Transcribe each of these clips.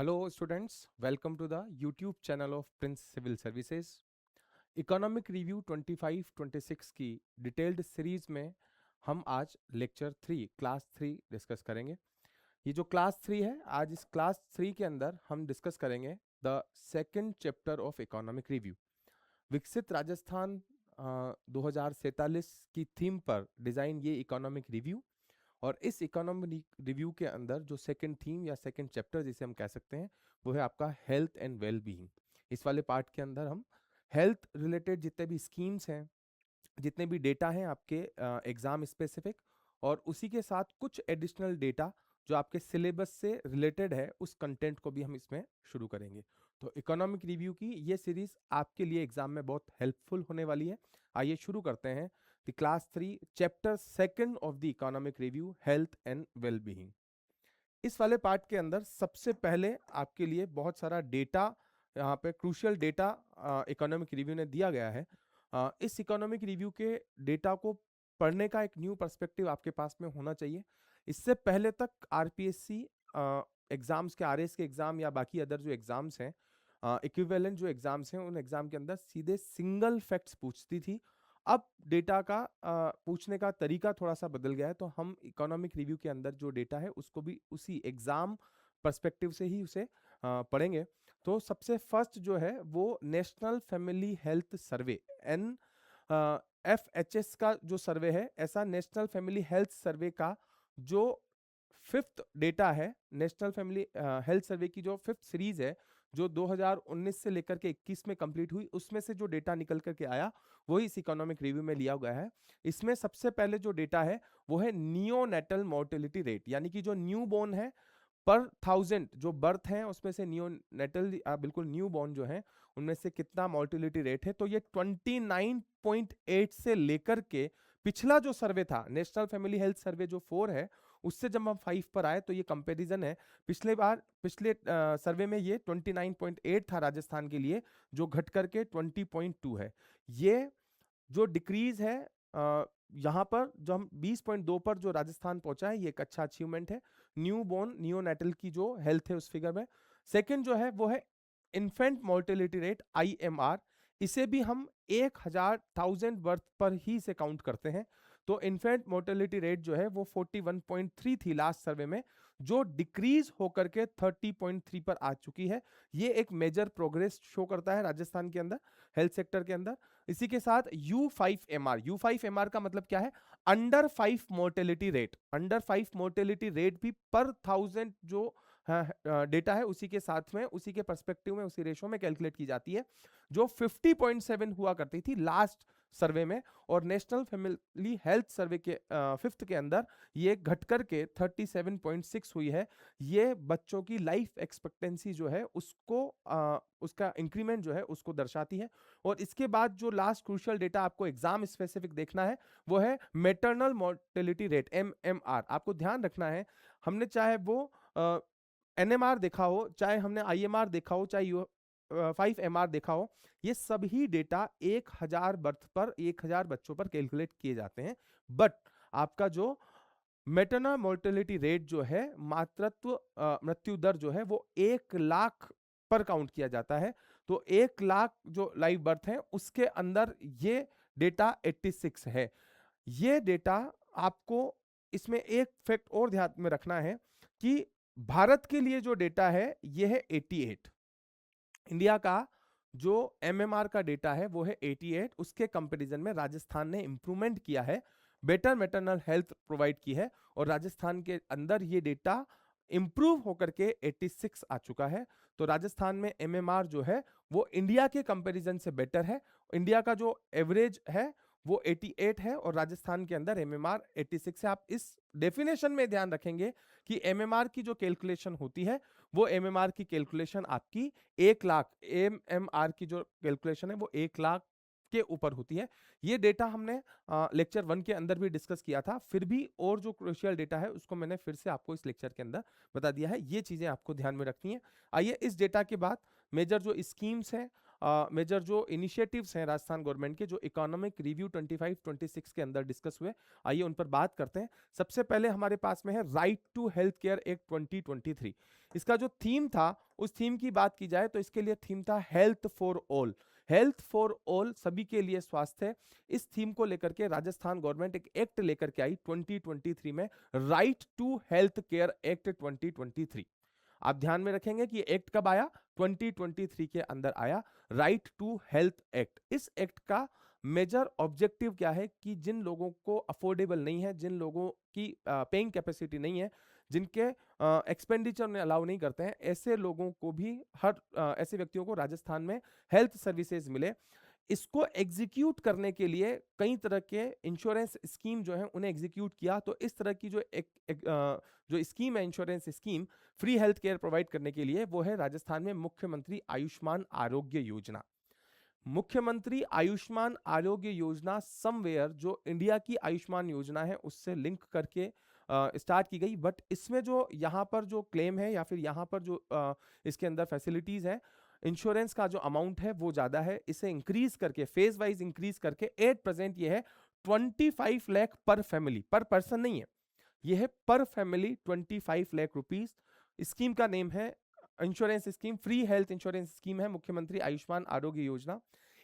Hello students, welcome to the YouTube channel of Prince Civil Services. Economic review 25-26 की detailed series में हम आज lecture 3 class 3 discuss करेंगे। ये जो क्लास 3 है, आज इस क्लास 3 के अंदर हम डिस्कस करेंगे the second chapter of economic review. विकसित राजस्थान 2047 की थीम पर डिज़ाइन ये इकोनॉमिक रिव्यू, और इस इकोनॉमिक रिव्यू के अंदर जो सेकंड थीम या सेकंड चैप्टर जिसे हम कह सकते हैं वो है आपका हेल्थ एंड वेल बीइंग। इस वाले पार्ट के अंदर हम हेल्थ रिलेटेड जितने भी स्कीम्स हैं, जितने भी डेटा हैं आपके एग्जाम स्पेसिफिक, और उसी के साथ कुछ एडिशनल डेटा जो आपके सिलेबस से रिलेटेड है उस कंटेंट को भी हम इसमें शुरू करेंगे। तो इकोनॉमिक रिव्यू की ये सीरीज आपके लिए एग्जाम में बहुत हेल्पफुल होने वाली है। आइए शुरू करते हैं the class 3 chapter second of the economic review, health and well being. इस वाले पार्ट के अंदर सबसे पहले आपके लिए बहुत सारा डेटा, यहाँ पे क्रूशियल डेटा इकोनॉमिक रिव्यू ने दिया गया है। इस इकोनॉमिक रिव्यू के डेटा को पढ़ने का एक न्यू पर्सपेक्टिव आपके पास में होना चाहिए। इससे पहले तक आरपीएससी एग्जाम्स के, आरएस के एग्जाम या बाकी अदर जो एग्जाम्स हैं, इक्विवेलेंट जो एग्जाम्स हैं, उन एग्जाम के अंदर सीधे सिंगल फैक्ट्स पूछती थी। अब डेटा का पूछने का तरीका थोड़ा सा बदल गया है, तो हम इकोनॉमिक रिव्यू के अंदर जो डेटा है उसको भी उसी एग्जाम पर्सपेक्टिव से ही उसे पढ़ेंगे। तो सबसे फर्स्ट जो है वो national family health survey NFHS का जो सर्वे है, ऐसा नेशनल फैमिली हेल्थ सर्वे का जो फिफ्थ डेटा है, नेशनल फैमिली हेल्थ सर्वे की जो फिफ्थ सीरीज है, जो 2019 से लेकर के 21 में कंप्लीट हुई, उसमें से जो डेटा निकल करके आया वही इस इकोनॉमिक रिव्यू में लिया गया है। इसमें सबसे पहले जो डेटा है वो है नियोनेटल मोर्टेलिटी रेट, यानी कि जो न्यू बोर्न है पर 1000 जो बर्थ हैं उसमें से नियोनेटल बिल्कुल न्यू बॉर्न जो है उनमें से कितना मोर्टेलिटी रेट है। तो ये 29.8 से लेकर के पिछला जो सर्वे था, नेशनल फैमिली हेल्थ सर्वे जो 4 है, उससे जब हम 5 पर आए तो ये कंपैरिजन है। पिछले सर्वे में ये 29.8 था राजस्थान के लिए, जो घट करके 20.2 है। ये जो डिक्रीज है यहाँ पर जो हम 20.2 पर जो राजस्थान पहुंचा है, ये एक अच्छा अचीवमेंट है न्यू बोर्न नियोनेटल की जो हेल्थ है उस फिगर में। सेकंड जो है वो है इन्फेंट मोर्टेलिटी रेट IMR। इसे भी हम 1000 बर्थ पर ही से काउंट करते हैं। तो इन्फेंट मोर्टेलिटी रेट जो है वो 41.3 थी लास्ट सर्वे में, जो डिक्रीज होकर के 30.3 पर आ चुकी है। ये एक मेजर प्रोग्रेस शो करता है राजस्थान के अंदर हेल्थ सेक्टर के अंदर। इसी के साथ U5MR का मतलब क्या है? Under 5 mortality rate. Under 5 mortality rate भी पर 1000 जो डेटा है उसी के साथ में, उसी के पर्सपेक्टिव में, उसी रेशो में कैलकुलेट की जाती है, जो 50.7 हुआ करती थी लास्ट सर्वे में। और नेशनल फैमिली हेल्थ सर्वे के फिफ्थ के अंदर ये घट करके 37.6 हुई है। ये बच्चों की लाइफ एक्सपेक्टेंसी जो है उसको उसका इंक्रीमेंट जो है उसको दर्शाती है। और इसके बाद जो लास्ट क्रूशियल डेटा आपको एग्जाम स्पेसिफिक देखना है वो है मैटरनल मोर्टेलिटी रेट MMR। आपको ध्यान रखना है, हमने चाहे वो NMR देखा हो, चाहे हमने IMR देखा हो, चाहे U5MR देखा हो, ये सभी डेटा 1000 बर्थ पर 1000 बच्चों पर कैलकुलेट किए जाते हैं। बट आपका जो मेटरनल मोर्टेलिटी रेट जो है, मातृत्व मृत्यु दर जो है, वो 1 लाख पर काउंट किया जाता है। तो 1 लाख जो लाइव बर्थ है उसके अंदर ये डेटा 86 है। ये डेटा आपको, इसमें एक फैक्ट और ध्यान में रखना है कि भारत के लिए जो डेटा है ये है 88। इंडिया का जो MMR का डेटा है वो है 88। उसके कंपैरिजन में राजस्थान ने इंप्रूवमेंट किया है, बेटर मैटरनल हेल्थ प्रोवाइड की है, और राजस्थान के अंदर ये डेटा इंप्रूव होकर के 86 आ चुका है। तो राजस्थान में MMR जो है वो इंडिया के कंपैरिजन से बेटर है। इंडिया का जो एवरेज है वो 88 है और राजस्थान के अंदर MMR 86 है। आप इस डेफिनेशन में ध्यान रखेंगे कि MMR की जो कैलकुलेशन होती है वो MMR की कैलकुलेशन आपकी 1 लाख, MMR की जो कैलकुलेशन है वो 1 लाख के ऊपर होती है। ये डेटा हमने लेक्चर 1 के अंदर भी डिस्कस किया था, फिर भी और जो क्रूशियल डेटा है उसको मैंने फिर से आपको इस लेक्चर के अंदर बता दिया है। ये चीजें आपको ध्यान में रखनी है। आइए इस डेटा के बाद मेजर जो स्कीम्स हैं मेजर जो इनिशिएटिव्स हैं राजस्थान गवर्नमेंट के, जो इकोनॉमिक रिव्यू 25-26 के अंदर डिस्कस हुए, आइए उन पर बात करते हैं। सबसे पहले हमारे पास में है right to health care act 2023। इसका जो थीम था, उस थीम की बात की जाए तो इसके लिए थीम था health for all. Health for all, सभी के लिए स्वास्थ्य। इस थीम को लेकर के राजस्थान गवर्नमेंट एक एक्ट लेकर के आई 2023 में, right to health care act 2023। आप ध्यान में रखेंगे कि एक्ट कब आया, 2023 के अंदर आया, राइट टू हेल्थ एक्ट। इस एक्ट का मेजर ऑब्जेक्टिव क्या है कि जिन लोगों को अफोर्डेबल नहीं है, जिन लोगों की पेइंग कैपेसिटी नहीं है, जिनके एक्सपेंडिचर में अलाउ नहीं करते हैं, ऐसे लोगों को भी, ऐसे व्यक्तियों को राजस्थान में हेल्थ सर्विसेज मिले। इसको एग्जीक्यूट करने के लिए कई तरह के इंश्योरेंस स्कीम जो है उन्हें एग्जीक्यूट किया। तो इस तरह की जो स्कीम है, insurance scheme free health care provide करने के लिए, वो है राजस्थान में मुख्यमंत्री आयुष्मान आरोग्य योजना। मुख्यमंत्री आयुष्मान आरोग्य योजना समवेयर जो इंडिया की आयुष्मान योजना है उससे लिंक करके स्टार्ट की गई। बट इसमें जो यहाँ पर जो क्लेम है, या फिर यहाँ पर जो इसके अंदर फैसिलिटीज है, इंश्योरेंस का जो अमाउंट है वो ज्यादा है। इसे इंक्रीज करके, फेज वाइज इंक्रीज करके, 8% ये है 25 लाख पर फैमिली, पर पर्सन नहीं है, ये है पर फैमिली 25 लाख रुपीस। स्कीम का नेम है insurance scheme, free health insurance scheme है मुख्यमंत्री आयुष्मान आरोग्य योजना।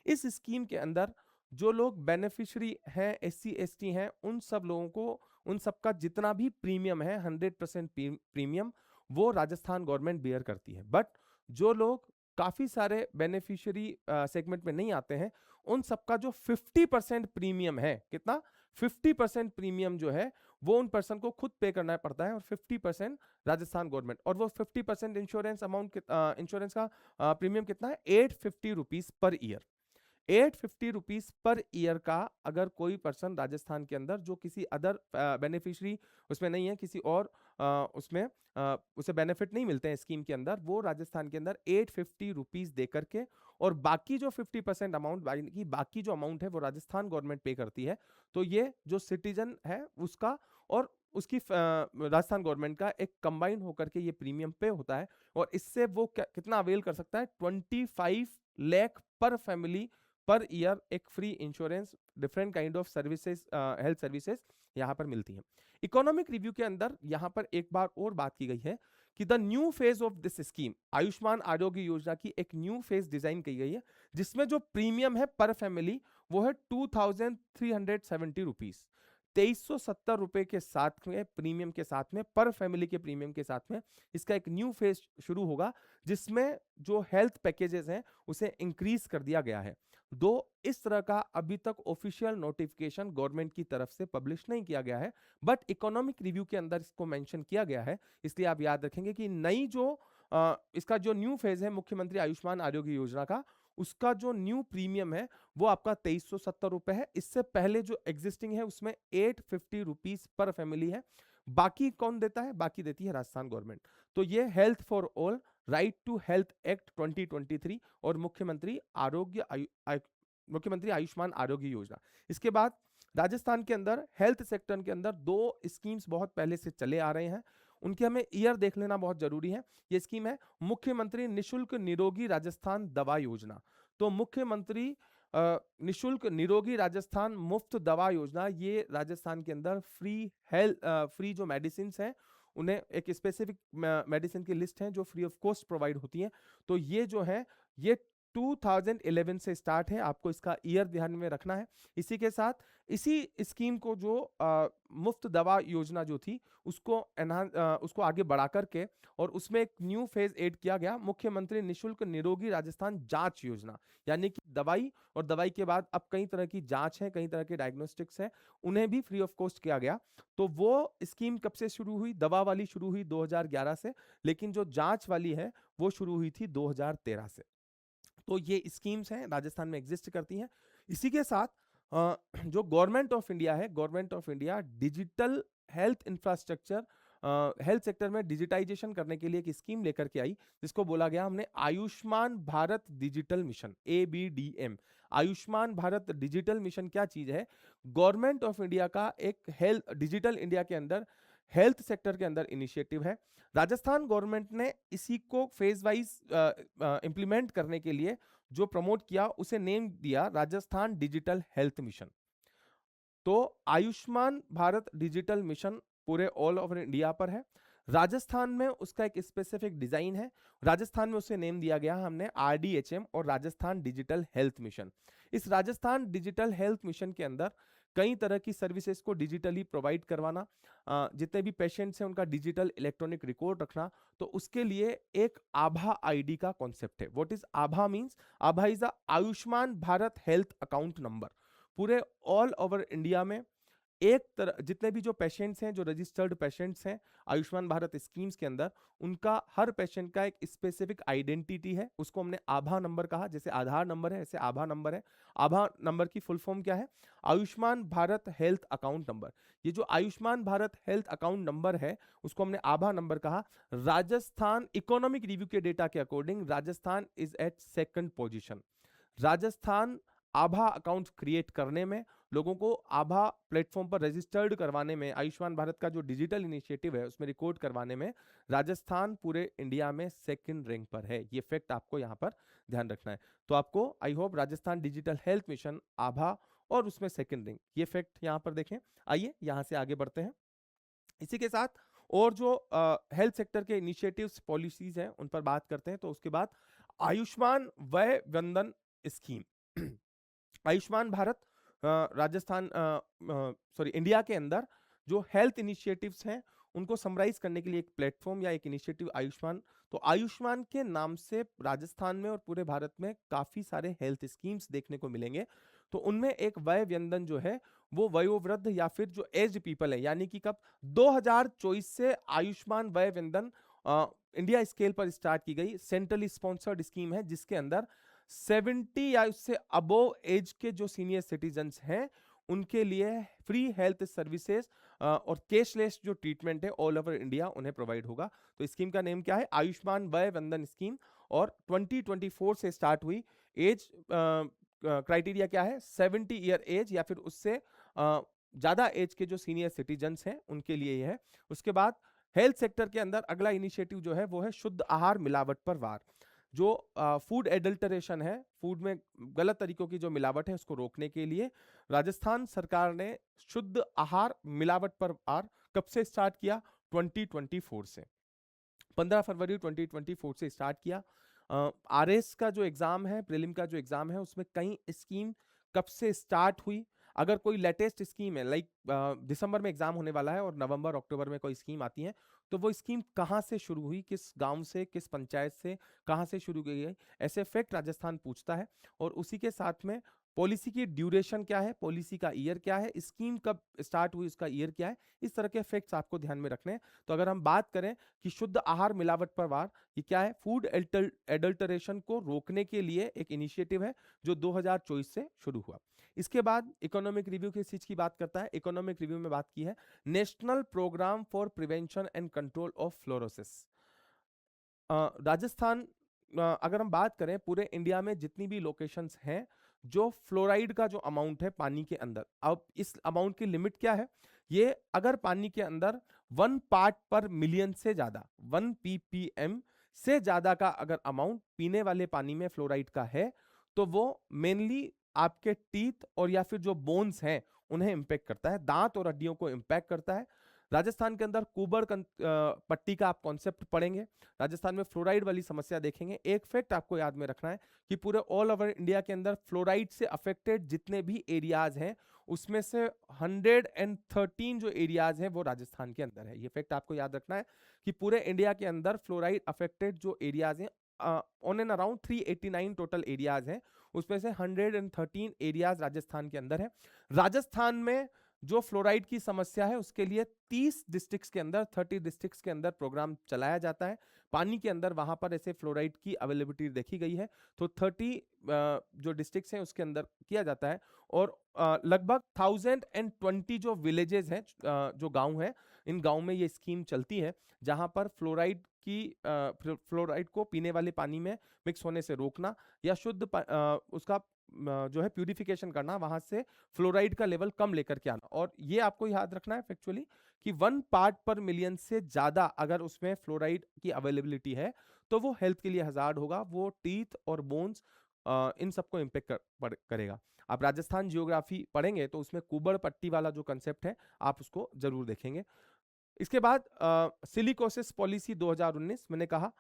इस स्कीम के अंदर जो लोग बेनिफिशियरी हैं, SC ST हैं, उन सब लोगों को, उन सबका जितना भी प्रीमियम है, 100% प्रीमियम वो राजस्थान गवर्नमेंट बेयर करती है। बट जो लोग काफी सारे बेनिफिशियरी सेगमेंट में नहीं आते हैं, उन सबका जो 50% प्रीमियम है, कितना, 50% प्रीमियम जो है वो उन पर्सन को खुद पे करना पड़ता है, और 50% राजस्थान गवर्नमेंट। और वो 50% इंश्योरेंस अमाउंट, इंश्योरेंस का प्रीमियम कितना है, 850 rupees per year. 850 rupees per year का अगर कोई पर्सन राजस्थान के अंदर जो किसी अदर बेनिफिशियरी उसमें नहीं है, किसी और उसमें उसे बेनिफिट नहीं मिलते हैं स्कीम के अंदर, वो राजस्थान के अंदर 850 रुपीज दे करके, और बाकी जो 50% अमाउंट, बाकी जो अमाउंट है वो राजस्थान गवर्नमेंट पे करती है। तो ये जो सिटीजन है उसका और उसकी राजस्थान गवर्नमेंट का एक कंबाइन होकर के ये प्रीमियम पे होता है। और इससे वो कितना अवेल कर सकता है, 25 लाख पर फैमिली पर ईयर एक free insurance, different kind of services, health services यहां पर मिलती हैं। इकोनॉमिक रिव्यू के अंदर यहां पर एक बार और बात की गई है कि the new phase of this scheme, Ayushman Arogya Yojana की एक न्यू फेज डिजाइन की गई है, जिसमें जो प्रीमियम है पर फैमिली वो है 2370 रुपीज, 2370 रुपए के साथ में, प्रीमियम के साथ में, पर फैमिली के प्रीमियम के साथ में इसका एक न्यू फेज शुरू होगा, जिसमें जो हेल्थ पैकेजेस हैं उसे इंक्रीज कर दिया गया है। दो इस तरह का अभी तक ऑफिशियल नोटिफिकेशन गवर्नमेंट की तरफ से पब्लिश नहीं किया गया है, बट इकोनॉमिक रिव्यू के अंदर इसको मेंशन किया गया है। इसलिए आप याद रखेंगे कि नई जो इसका जो न्यू फेज है मुख्यमंत्री आयुष्मान आरोग्य योजना का, उसका जो न्यू प्रीमियम है वो आपका 2370 रुपए है। इससे पहले जो एग्जिस्टिंग है उसमें 850 रुपीज पर फैमिली है। बाकी कौन देता है, बाकी देती है राजस्थान गवर्नमेंट। तो ये health for all, right to health act 2023 और मुख्यमंत्री मुख्यमंत्री आयुष्मान आरोग्य योजना। इसके बाद राजस्थान के अंदर हेल्थ सेक्टर के अंदर दो स्कीम्स बहुत पहले से चले आ रहे हैं, उनके हमें ईयर देख लेना बहुत जरूरी है। ये स्कीम है मुख्यमंत्री निशुल्क निरोगी राजस्थान दवा योजना। तो मुख्यमंत्री निशुल्क निरोगी राजस्थान मुफ्त दवा योजना, ये राजस्थान के अंदर फ्री जो मेडिसिन हैं उन्हें, एक स्पेसिफिक मेडिसिन की लिस्ट है जो फ्री ऑफ कॉस्ट प्रोवाइड होती है। तो ये जो है ये 2011 से स्टार्ट है, आपको इसका ईयर ध्यान में रखना है। इसी के साथ इसी स्कीम को जो मुफ्त दवा योजना जो थी उसको आगे बढ़ा करके, और उसमें एक न्यू फेज ऐड किया गया, मुख्यमंत्री निशुल्क निरोगी राजस्थान जांच योजना। यानी कि दवाई, और दवाई के बाद अब कई तरह की जांच है, कई तरह के डायग्नोस्टिक्स है, उन्हें भी फ्री ऑफ कॉस्ट किया गया। तो वो स्कीम कब से शुरू हुई, दवा वाली शुरू हुई 2011 से, लेकिन जो जांच वाली है वो शुरू हुई थी 2013 से। तो ये स्कीम्स हैं राजस्थान में एग्जिस्ट करती हैं। इसी के साथ जो गवर्नमेंट ऑफ इंडिया है, government of India digital health infrastructure, health sector में डिजिटाइजेशन करने के लिए एक स्कीम लेकर के आई, जिसको बोला गया हमने Ayushman Bharat digital mission, ABDM। Ayushman Bharat digital mission क्या चीज है, गवर्नमेंट ऑफ इंडिया का एक हेल्थ डिजिटल इंडिया के अंदर हेल्थ सेक्टर के अंदर इनिशिएटिव है। राजस्थान गवर्नमेंट ने इसी को फेज वाइज इंप्लीमेंट करने के लिए जो प्रमोट किया उसे नेम दिया राजस्थान डिजिटल हेल्थ मिशन। तो आयुष्मान भारत डिजिटल मिशन पूरे ऑल ओवर इंडिया पर है। राजस्थान में उसका एक स्पेसिफिक डिजाइन है। राजस्थान में उसे नेम दिया गया हमने RDHM और राजस्थान डिजिटल हेल्थ मिशन। इस राजस्थान डिजिटल हेल्थ मिशन के अंदर कई तरह की सर्विसेज को डिजिटली प्रोवाइड करवाना, जितने भी पेशेंट्स हैं उनका डिजिटल इलेक्ट्रॉनिक रिकॉर्ड रखना। तो उसके लिए एक आभा आईडी का कॉन्सेप्ट है। What is Abha means? Abha is a Ayushman Bharat health account number. पूरे ऑल ओवर इंडिया में एक तरह जितने भी जो पेशेंट्स हैं, जो रजिस्टर्ड पेशेंट्स हैं आयुष्मान भारत स्कीम्स के अंदर, उनका हर पेशेंट का एक स्पेसिफिक आइडेंटिटी है, उसको हमने आभा नंबर कहा। जैसे आधार नंबर है ऐसे आभा नंबर है। आभा नंबर की फुल फॉर्म क्या है? Ayushman Bharat health account number. ये जो Ayushman Bharat health account number है उसको हमने आभा नंबर कहा। राजस्थान इकोनॉमिक रिव्यू के डेटा के according Rajasthan is at second position. Rajasthan Abha account create करने में, लोगों को आभा प्लेटफॉर्म पर रजिस्टर्ड करवाने में, आयुष्मान भारत का जो डिजिटल इनिशिएटिव है उसमें रिकॉर्ड करवाने में राजस्थान पूरे इंडिया में सेकंड रैंक पर है। ये फैक्ट आपको यहाँ पर ध्यान रखना है। तो आपको I hope Rajasthan digital health mission, आभा और उसमें सेकंड रैंक, ये फैक्ट यहाँ पर देखें। आइए यहाँ से आगे बढ़ते हैं। इसी के साथ और जो हेल्थ सेक्टर के इनिशिएटिव्स पॉलिसीज हैं उन पर बात करते हैं। तो उसके बाद आयुष्मान वय वंदन scheme Ayushman Bharat Rajasthan sorry India के अंदर जो हेल्थ इनिशिएटिव्स हैं उनको समराइज करने के लिए एक प्लेटफॉर्म या एक इनिशिएटिव आयुष्मान। तो आयुष्मान के नाम से राजस्थान में और पूरे भारत में काफी सारे हेल्थ स्कीम्स देखने को मिलेंगे। तो उनमें एक वय व्यंदन जो है वो वयोवृद्ध या फिर जो एज पीपल है, यानी कि कब 2024 से आयुष्मान वय व्यंदन इंडिया स्केल पर स्टार्ट की गई सेंट्रली स्पॉन्सर्ड स्कीम है, जिसके अंदर 70 या उससे अबोव एज के जो सीनियर सिटीजन्स हैं उनके लिए फ्री हेल्थ सर्विसेज और कैशलेस जो ट्रीटमेंट है ऑल ओवर इंडिया उन्हें प्रोवाइड होगा। तो स्कीम का नेम क्या है? आयुष्मान वय वंदन स्कीम। और 2024 से स्टार्ट हुई। एज क्राइटेरिया क्या है? 70 ईयर एज या फिर उससे ज्यादा एज के जो सीनियर सिटीजन्स हैं उनके लिए यह है। उसके बाद हेल्थ सेक्टर के अंदर अगला इनिशिएटिव जो है वो है शुद्ध आहार मिलावट पर वार। जो फूड एडल्टरेशन है, फूड में गलत तरीकों की जो मिलावट है उसको रोकने के लिए राजस्थान सरकार ने शुद्ध आहार मिलावट पर वार कब से स्टार्ट किया? 2024 से। 15 फरवरी 2024 से स्टार्ट किया। RS का जो एग्जाम है, प्रीलिम का जो एग्जाम है, उसमें कई स्कीम कब से स्टार्ट हुई। अगर कोई लेटेस्ट स्कीम है लाइक दिसंबर में एग्जाम होने वाला है और नवंबर अक्टूबर में कोई स्कीम आती है, तो वो स्कीम कहाँ से शुरू हुई, किस गांव से, किस पंचायत से, कहाँ से शुरू की गई, ऐसे फैक्ट राजस्थान पूछता है। और उसी के साथ में पॉलिसी की ड्यूरेशन क्या है, पॉलिसी का ईयर क्या है, स्कीम कब स्टार्ट हुई उसका ईयर क्या है, इस तरह के फैक्ट्स आपको ध्यान में रखने हैं। तो अगर हम बात करें कि शुद्ध आहार मिलावट पर वार, ये क्या है? फूड एडल्टरेशन को रोकने के लिए एक इनिशिएटिव है जो 2024 से शुरू हुआ। इसके बाद इकोनॉमिक रिव्यू किस चीज की बात करता है? इकोनॉमिक रिव्यू में बात की है national programme for prevention and control of fluorosis. Rajasthan, अगर हम बात करें पूरे इंडिया में जितनी भी लोकेशंस हैं जो फ्लोराइड का जो अमाउंट है पानी के अंदर, अब इस अमाउंट की लिमिट क्या है? ये अगर पानी के अंदर 1 पार्ट पर मिलियन से ज्यादा, 1 ppm से ज्यादा का अगर अमाउंट पीने वाले पानी में फ्लोराइड का है, तो वो मेनली आपके टीथ और या फिर जो बोन्स हैं उन्हें इंपैक्ट करता है, दांत और हड्डियों को इंपैक्ट करता है। राजस्थान के अंदर कुबर पट्टी का आप कॉन्सेप्ट पढ़ेंगे, राजस्थान में फ्लोराइड वाली समस्या देखेंगे। एक फैक्ट आपको याद में रखना है कि पूरे ऑल ओवर इंडिया के अंदर फ्लोराइड से अफेक्टेड जितने भी एरियाज हैं उसमें से 113 जो एरियाज हैं वो राजस्थान के अंदर है। ये फैक्ट आपको याद रखना है कि पूरे इंडिया के अंदर फ्लोराइड अफेक्टेड जो एरियाज हैं on and around 389 total areas हैं, उसमें से 113 एरियाज राजस्थान के अंदर है। राजस्थान में जो फ्लोराइड की समस्या है उसके लिए 30 डिस्ट्रिक्ट्स के अंदर, 30 डिस्ट्रिक्ट्स के अंदर प्रोग्राम चलाया जाता है। पानी के अंदर वहां पर ऐसे फ्लोराइड की अवेलेबिलिटी देखी गई है। तो 30 जो डिस्ट्रिक्ट्स हैं उसके अंदर किया जाता है। और लगभग 1020 जो विलेजेस हैं, जो गांव हैं, इन गांव में ये स्कीम चलती है जहां पर फ्लोराइड को पीने वाले पानी में मिक्स होने से रोकना या शुद्ध उसका जो है प्यूरिफिकेशन करना, वहां से फ्लोराइड का लेवल कम लेकर के आना। और ये आपको याद रखना है फैक्चुअली कि 1 पार्ट पर मिलियन से ज्यादा अगर उसमें फ्लोराइड की अवेलेबिलिटी है तो वो हेल्थ के लिए हजार्ड होगा, वो टीथ और बोन्स इन सबको इम्पेक्ट करेगा। आप राजस्थान जियोग्राफी पढ़ेंगे तो उसमें कुबड़ पट्टी वाला जो कंसेप्ट है आप उसको जरूर देखेंगे। इसके बाद सिलिकोसिस पॉलिसी 2019, मैंने कहा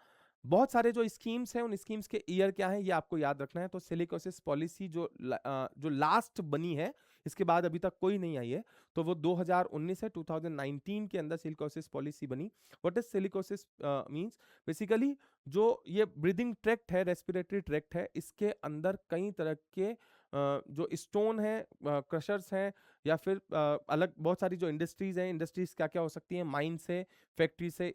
बहुत सारे जो स्कीम्स हैं उन स्कीम्स के ईयर क्या है ये आपको याद रखना है। तो सिलिकोसिस पॉलिसी जो लास्ट बनी है, इसके बाद अभी तक कोई नहीं आई है, तो वो 2019 है। 2019 के अंदर सिलिकोसिस पॉलिसी बनी। What is silicosis means? Basically जो ये ब्रीदिंग ट्रैक्ट है, रेस्पिरेटरी ट्रैक्ट है, इसके अंदर कई तरह के जो स्टोन है, क्रशर्स हैं, या फिर अलग बहुत सारी जो इंडस्ट्रीज हैं, इंडस्ट्रीज क्या क्या हो सकती हैं, माइन से, फैक्ट्री से,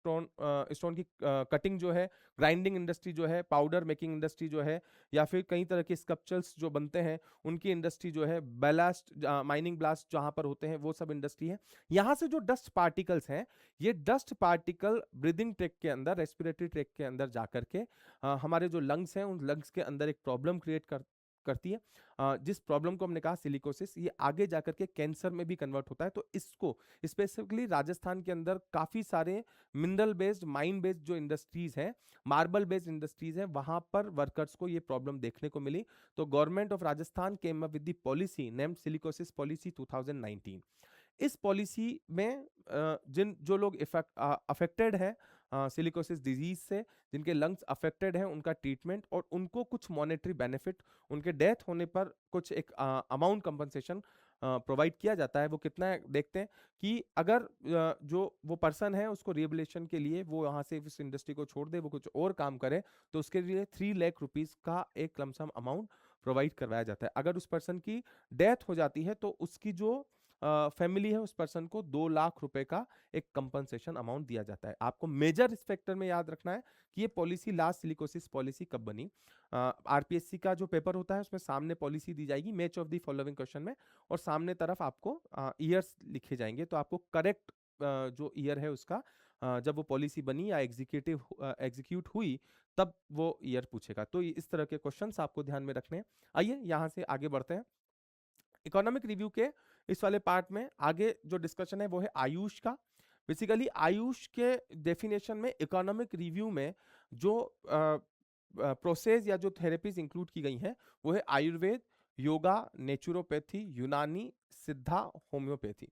स्टोन की कटिंग जो है, ग्राइंडिंग इंडस्ट्री जो है, पाउडर मेकिंग इंडस्ट्री जो है, या फिर कई तरह के स्कल्पचर्स जो बनते हैं उनकी इंडस्ट्री जो है, बैलास्ट माइनिंग ब्लास्ट जहां पर होते हैं वो सब इंडस्ट्री है। यहां से जो डस्ट पार्टिकल्स हैं, ये डस्ट पार्टिकल ब्रीदिंग ट्रैक के अंदर, रेस्पिरेटरी ट्रैक के अंदर जाकर के हमारे जो लंग्स हैं उन लंग्स के अंदर एक प्रॉब्लम क्रिएट करती है। जिस प्रॉब्लम को हमने कहा सिलिकोसिस, ये आगे जाकर के कैंसर में भी कन्वर्ट होता है। तो इसको स्पेसिफिकली राजस्थान के अंदर काफी सारे मिनरल बेस्ड, माइन बेस्ड जो इंडस्ट्रीज हैं, मार्बल बेस्ड इंडस्ट्रीज हैं, वहां पर वर्कर्स को ये प्रॉब्लम देखने को मिली। तो government of Rajasthan came up with the policy named silicosis policy 2019। इस पॉलिसी में जिन जो लोग अफेक्टेड है सिलिकोसिस डिजीज से, जिनके लंग्स अफेक्टेड हैं, उनका ट्रीटमेंट और उनको कुछ मॉनेटरी बेनिफिट, उनके डेथ होने पर कुछ एक अमाउंट कंपनसेशन प्रोवाइड किया जाता है। वो कितना है देखते हैं कि अगर जो वो पर्सन है उसको रिहेबिलिटेशन के लिए वो वहां से इस इंडस्ट्री को छोड़ दे, वो कुछ और काम करे, तो उसके लिए 3 लाख रुपीस का एक लमसम अमाउंट प्रोवाइड करवाया जाता है। अगर उस पर्सन की डेथ हो जाती है तो उसकी जो फैमिली है उस पर्सन को 2 लाख रुपए का एक कंपनसेशन अमाउंट दिया जाता है। आपको मेजर इस फैक्टर में याद रखना है कि ये पॉलिसी, लास्ट सिलिकोसिस पॉलिसी कब बनी। आरपीएससी का जो पेपर होता है उसमें सामने पॉलिसी दी जाएगी, match of the following question में, और सामने तरफ आपको ईयर्स लिखे जाएंगे। तो आपको करेक्ट जो ईयर है उसका, जब वो पॉलिसी बनी या एग्जीक्यूट हुई, तब वो ईयर पूछेगा। तो इस तरह के क्वेश्चंस आपको ध्यान में रखने हैं। आइए यहां से आगे बढ़ते हैं। इकोनॉमिक रिव्यू के इस वाले पार्ट में आगे जो डिस्कशन है वो है आयुष का। बेसिकली आयुष के डेफिनेशन में इकोनॉमिक रिव्यू में जो प्रोसेस या जो थेरेपीज इंक्लूड की गई हैं वो है आयुर्वेद, योगा, नेचुरोपैथी, यूनानी, सिद्धा, होम्योपैथी।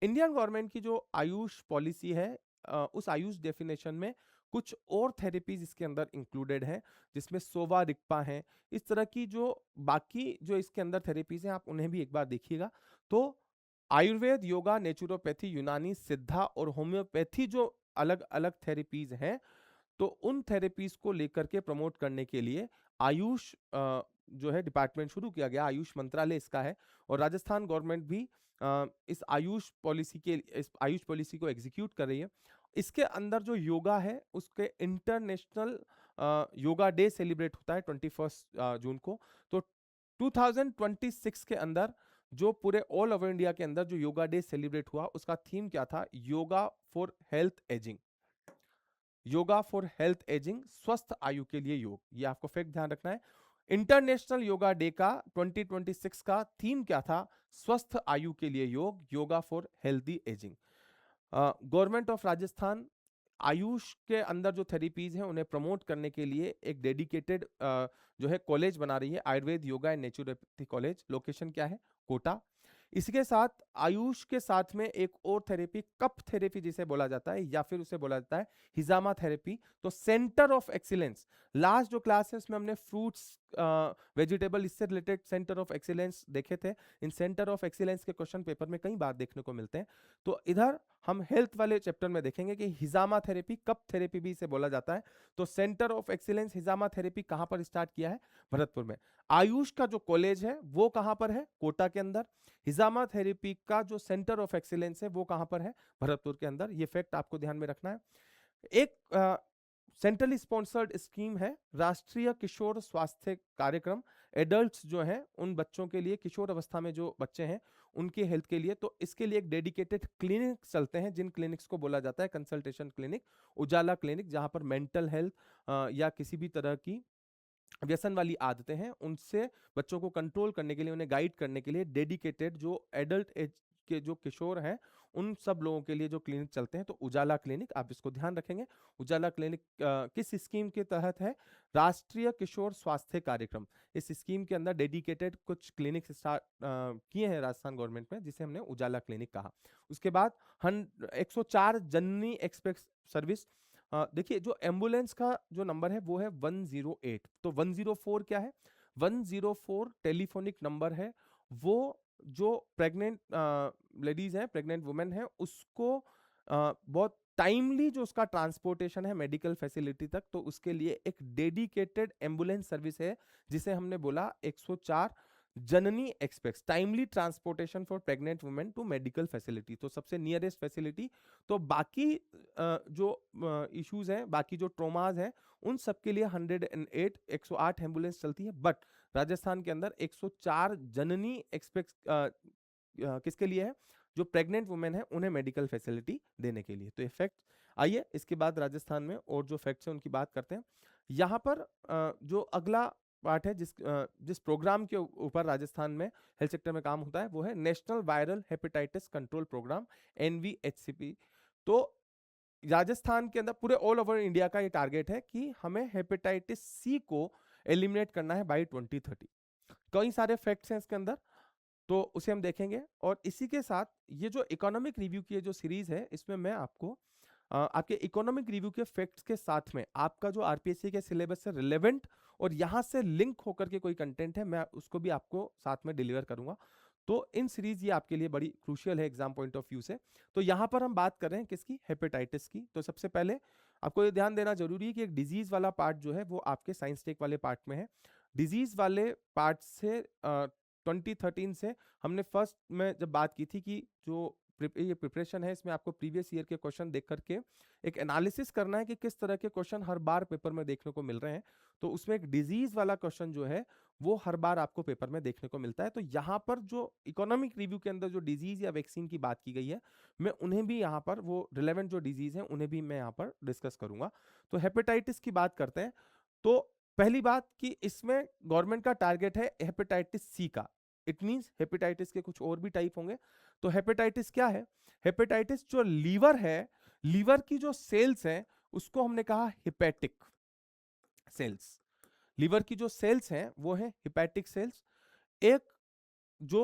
इंडियन गवर्नमेंट की जो आयुष पॉलिसी है, उस आयुष डेफिनेशन में कुछ और थेरेपीज इसके अंदर इंक्लूडेड हैं, जिसमें सोवा रिक्पा है। इस तरह की जो बाकी जो इसके अंदर थेरेपीज हैं आप उन्हें भी एक बार देखिएगा। तो आयुर्वेद, योगा, नेचुरोपैथी, यूनानी, सिद्धा और होम्योपैथी जो अलग अलग थेरेपीज हैं, तो उन थेरेपीज को लेकर के प्रमोट करने के लिए आयुष जो है डिपार्टमेंट शुरू किया गया, आयुष मंत्रालय इसका है। और राजस्थान गवर्नमेंट भी इस आयुष पॉलिसी को एग्जीक्यूट कर रही है। इसके अंदर जो योगा है उसके इंटरनेशनल योगा डे सेलिब्रेट होता है 21 जून को। तो 2026 के अंदर जो पूरे ऑल ओवर इंडिया के अंदर जो योगा डे सेलिब्रेट हुआ उसका थीम क्या था? Yoga for health ageing. Yoga for health ageing, स्वस्थ आयु के लिए योग, ये आपको फैक्ट ध्यान रखना है। इंटरनेशनल योगा डे का 2026 का थीम क्या था? स्वस्थ आयु के लिए योग, yoga for healthy ageing. Government of Rajasthan Ayush के अंदर जो थेरेपीज हैं उन्हें प्रमोट करने के लिए एक डेडिकेटेड जो है कॉलेज बना रही है, Ayurveda, yoga and naturopathy college. Location क्या है? कोटा। इसके साथ आयुष के साथ में एक और थेरेपी, कफ थेरेपी जिसे बोला जाता है, या फिर उसे बोला जाता है हिजामा थेरेपी। तो सेंटर ऑफ एक्सीलेंस, लास्ट जो क्लास है उसमें हमने फ्रूट्स, वेजिटेबल, इससे रिलेटेड सेंटर ऑफ एक्सीलेंस देखे थे। इन सेंटर ऑफ एक्सीलेंस के क्वेश्चन पेपर में कई बार देखने को मिलते हैं। तो इधर हम हेल्थ वाले चैप्टर में देखेंगे कि हिजामा थेरेपी, कफ थेरेपी भी इसे बोला जाता है। तो centre of excellence hijama therapy कहां पर स्टार्ट किया है? भरतपुर में। आयुष का जो कॉलेज है वो कहां पर है? कोटा के अंदर। हिजामा थेरेपी का जो सेंटर ऑफ एक्सीलेंस है वो कहां पर है? भरतपुर के अंदर। ये फैक्ट आपको ध्यान में रखना है। एक सेंट्रली स्पॉन्सर्ड स्कीम है राष्ट्रीय किशोर स्वास्थ्य कार्यक्रम। एडल्ट्स जो हैं उन बच्चों के लिए, किशोर अवस्था में जो बच्चे हैं उनके हेल्थ के लिए, तो इसके लिए एक डेडिकेटेड क्लिनिक चलते हैं, जिन क्लिनिक्स को बोला जाता है कंसल्टेशन क्लिनिक, उजाला क्लिनिक, जहां पर मेंटल हेल्थ या किसी भी तरह की व्यसन वाली आदतें हैं उनसे बच्चों को कंट्रोल करने के लिए, उन्हें गाइड करने के लिए डेडिकेटेड जो एडल्ट एज के जो किशोर हैं उन सब लोगों के लिए जो क्लिनिक चलते हैं, तो उजाला क्लिनिक, आप इसको ध्यान रखेंगे। उजाला क्लिनिक किस स्कीम के तहत है? राष्ट्रीय किशोर स्वास्थ्य कार्यक्रम। इस स्कीम के अंदर डेडिकेटेड कुछ क्लिनिक स्टार्ट किए हैं राजस्थान गवर्नमेंट में, जिसे हमने उजाला क्लिनिक कहा। उसके बाद 104 जननी एक्सप्रेस सर्विस। देखिए जो एम्बुलेंस का जो नंबर है वो है 108। तो 104 क्या है? 104 टेलीफोनिक नंबर है। वो जो प्रेग्नेंट लेडीज हैं, प्रेग्नेंट वुमेन है, उसको बहुत टाइमली जो उसका ट्रांसपोर्टेशन है मेडिकल फैसिलिटी तक, तो उसके लिए एक डेडिकेटेड एम्बुलेंस सर्विस है, जिसे हमने बोला 104 Janani express, timely transportation for pregnant women to medical facility. तो सबसे नियरेस्ट फैसिलिटी। तो बाकी जो इश्यूज हैं, बाकी जो ट्रोमाज हैं, उन सब के लिए 108 108 एम्बुलेंस चलती है। बट राजस्थान के अंदर 104 जननी एक्सप्रेस किसके लिए है? जो प्रेग्नेंट वुमेन है उन्हें मेडिकल फैसिलिटी देने के लिए। तो ये फैक्ट। आइए इसके बाद राजस्थान में और जो फैक्ट्स हैं उनकी बात करते हैं। यहाँ पर जो अगला पार्ट है, जिस प्रोग्राम के ऊपर राजस्थान में हेल्थ सेक्टर में काम होता है, वो है national viral hepatitis control programme, NVHCP। तो राजस्थान के अंदर पूरे ऑल ओवर इंडिया का ये टारगेट है कि हमें हेपेटाइटिस सी को एलिमिनेट करना है बाय 2030। कई सारे फैक्ट्स हैं इसके अंदर, तो उसे हम देखेंगे। और इसी के साथ ये जो इकोनॉमिक रिव्यू की जो सीरीज है, इसमें मैं आपको आपके इकोनॉमिक रिव्यू के फैक्ट्स के साथ में आपका जो आरपीएससी के सिलेबस से रिलेवेंट और यहां से लिंक होकर के कोई कंटेंट है, मैं उसको भी आपको साथ में डिलीवर करूंगा। तो इन सीरीज ये आपके लिए बड़ी क्रूशियल है एग्जाम पॉइंट ऑफ व्यू से। तो यहां पर हम बात कर रहे हैं किसकी? हेपेटाइटिस की। तो सबसे पहले आपको ये ध्यान देना जरूरी है कि एक डिजीज वाला पार्ट जो है वो आपके साइंस टेक वाले पार्ट में है। डिजीज वाले पार्ट से 2013 से हमने फर्स्ट में जब बात की थी कि जो ये प्रिपरेशन है, इसमें आपको प्रीवियस ईयर के क्वेश्चन देख करके एक एनालिसिस करना है कि किस तरह के क्वेश्चन हर बार पेपर में देखने को मिल रहे हैं। तो उसमें एक डिजीज वाला क्वेश्चन जो है वो हर बार आपको पेपर में देखने को मिलता है। तो यहाँ पर जो इकोनॉमिक रिव्यू के अंदर जो डिजीज या वैक्सीन की बात की गई है, मैं उन्हें भी यहाँ पर, वो रिलेवेंट जो डिजीज है उन्हें भी मैं यहाँ पर डिस्कस करूंगा। तो हेपेटाइटिस की बात करते हैं। तो पहली बात कि इसमें गवर्नमेंट का टारगेट है हेपेटाइटिस सी का। इट मींस हेपेटाइटिस के कुछ और भी टाइप होंगे। तो हेपेटाइटिस क्या है? हेपेटाइटिस जो लीवर है, लीवर की जो सेल्स हैं उसको हमने कहा हेपेटिक सेल्स। लीवर की जो सेल्स हैं वो है हेपेटिक सेल्स। एक जो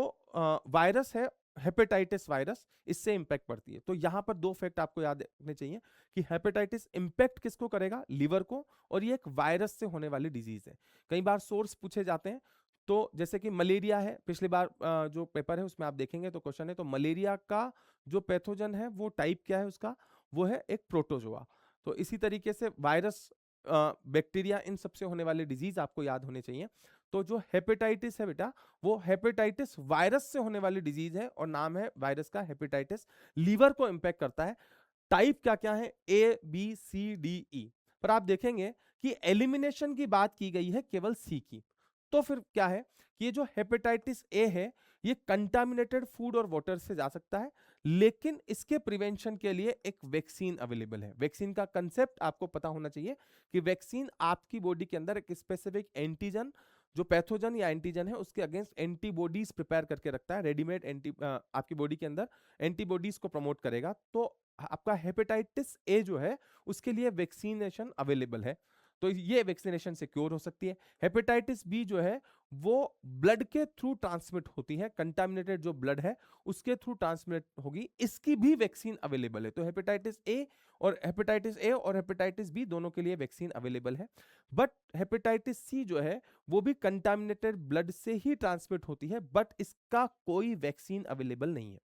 वायरस है हेपेटाइटिस वायरस, इससे इंपैक्ट पड़ती है। तो यहां पर दो फैक्ट आपको याद रखने चाहिए कि हेपेटाइटिस इंपैक्ट किसको करेगा? लीवर को। और ये एक वायरस से होने वाली डिजीज है। कई बार सोर्स पूछे जाते हैं, तो जैसे कि मलेरिया है, पिछली बार जो पेपर है उसमें आप देखेंगे तो क्वेश्चन है, तो मलेरिया का जो पैथोजन है वो टाइप क्या है उसका? वो है एक प्रोटोजोआ। तो इसी तरीके से वायरस, बैक्टीरिया, इन सबसे होने वाले डिजीज आपको याद होने चाहिए। तो जो हेपेटाइटिस है बेटा, वो हेपेटाइटिस वायरस से होने वाली डिजीज है और नाम है वायरस का हेपेटाइटिस। लीवर को इंपैक्ट करता है। टाइप क्या क्या है? ABCDE। पर आप देखेंगे कि एलिमिनेशन की बात की गई है केवल सी की। तो फिर क्या है कि ये जो हेपेटाइटिस ए है, ये कंटामिनेटेड फूड और वाटर से जा सकता है, लेकिन इसके प्रिवेंशन के लिए एक वैक्सीन अवेलेबल है। वैक्सीन का कंसेप्ट आपको पता होना चाहिए कि वैक्सीन आपकी बॉडी के अंदर एक स्पेसिफिक एंटीजन, जो पैथोजन या एंटीजन है, उसके अगेंस्ट एंटीबॉडीज प्रिपेयर करके रखता है। रेडीमेड आपकी बॉडी के अंदर एंटीबॉडीज को प्रमोट करेगा। तो आपका हेपेटाइटिस ए जो है उसके लिए वैक्सीनेशन अवेलेबल है। तो ये वैक्सीनेशन से क्योर हो सकती है। हेपेटाइटिस बी जो है वो ब्लड के थ्रू ट्रांसमिट होती है। कंटामिनेटेड जो ब्लड है उसके थ्रू ट्रांसमिट होगी, इसकी भी वैक्सीन अवेलेबल है। तो हेपेटाइटिस ए और हेपेटाइटिस बी दोनों के लिए वैक्सीन अवेलेबल है। बट हेपेटाइटिस सी जो है वो भी कंटामिनेटेड ब्लड से ही ट्रांसमिट होती है, बट इसका कोई वैक्सीन अवेलेबल नहीं है।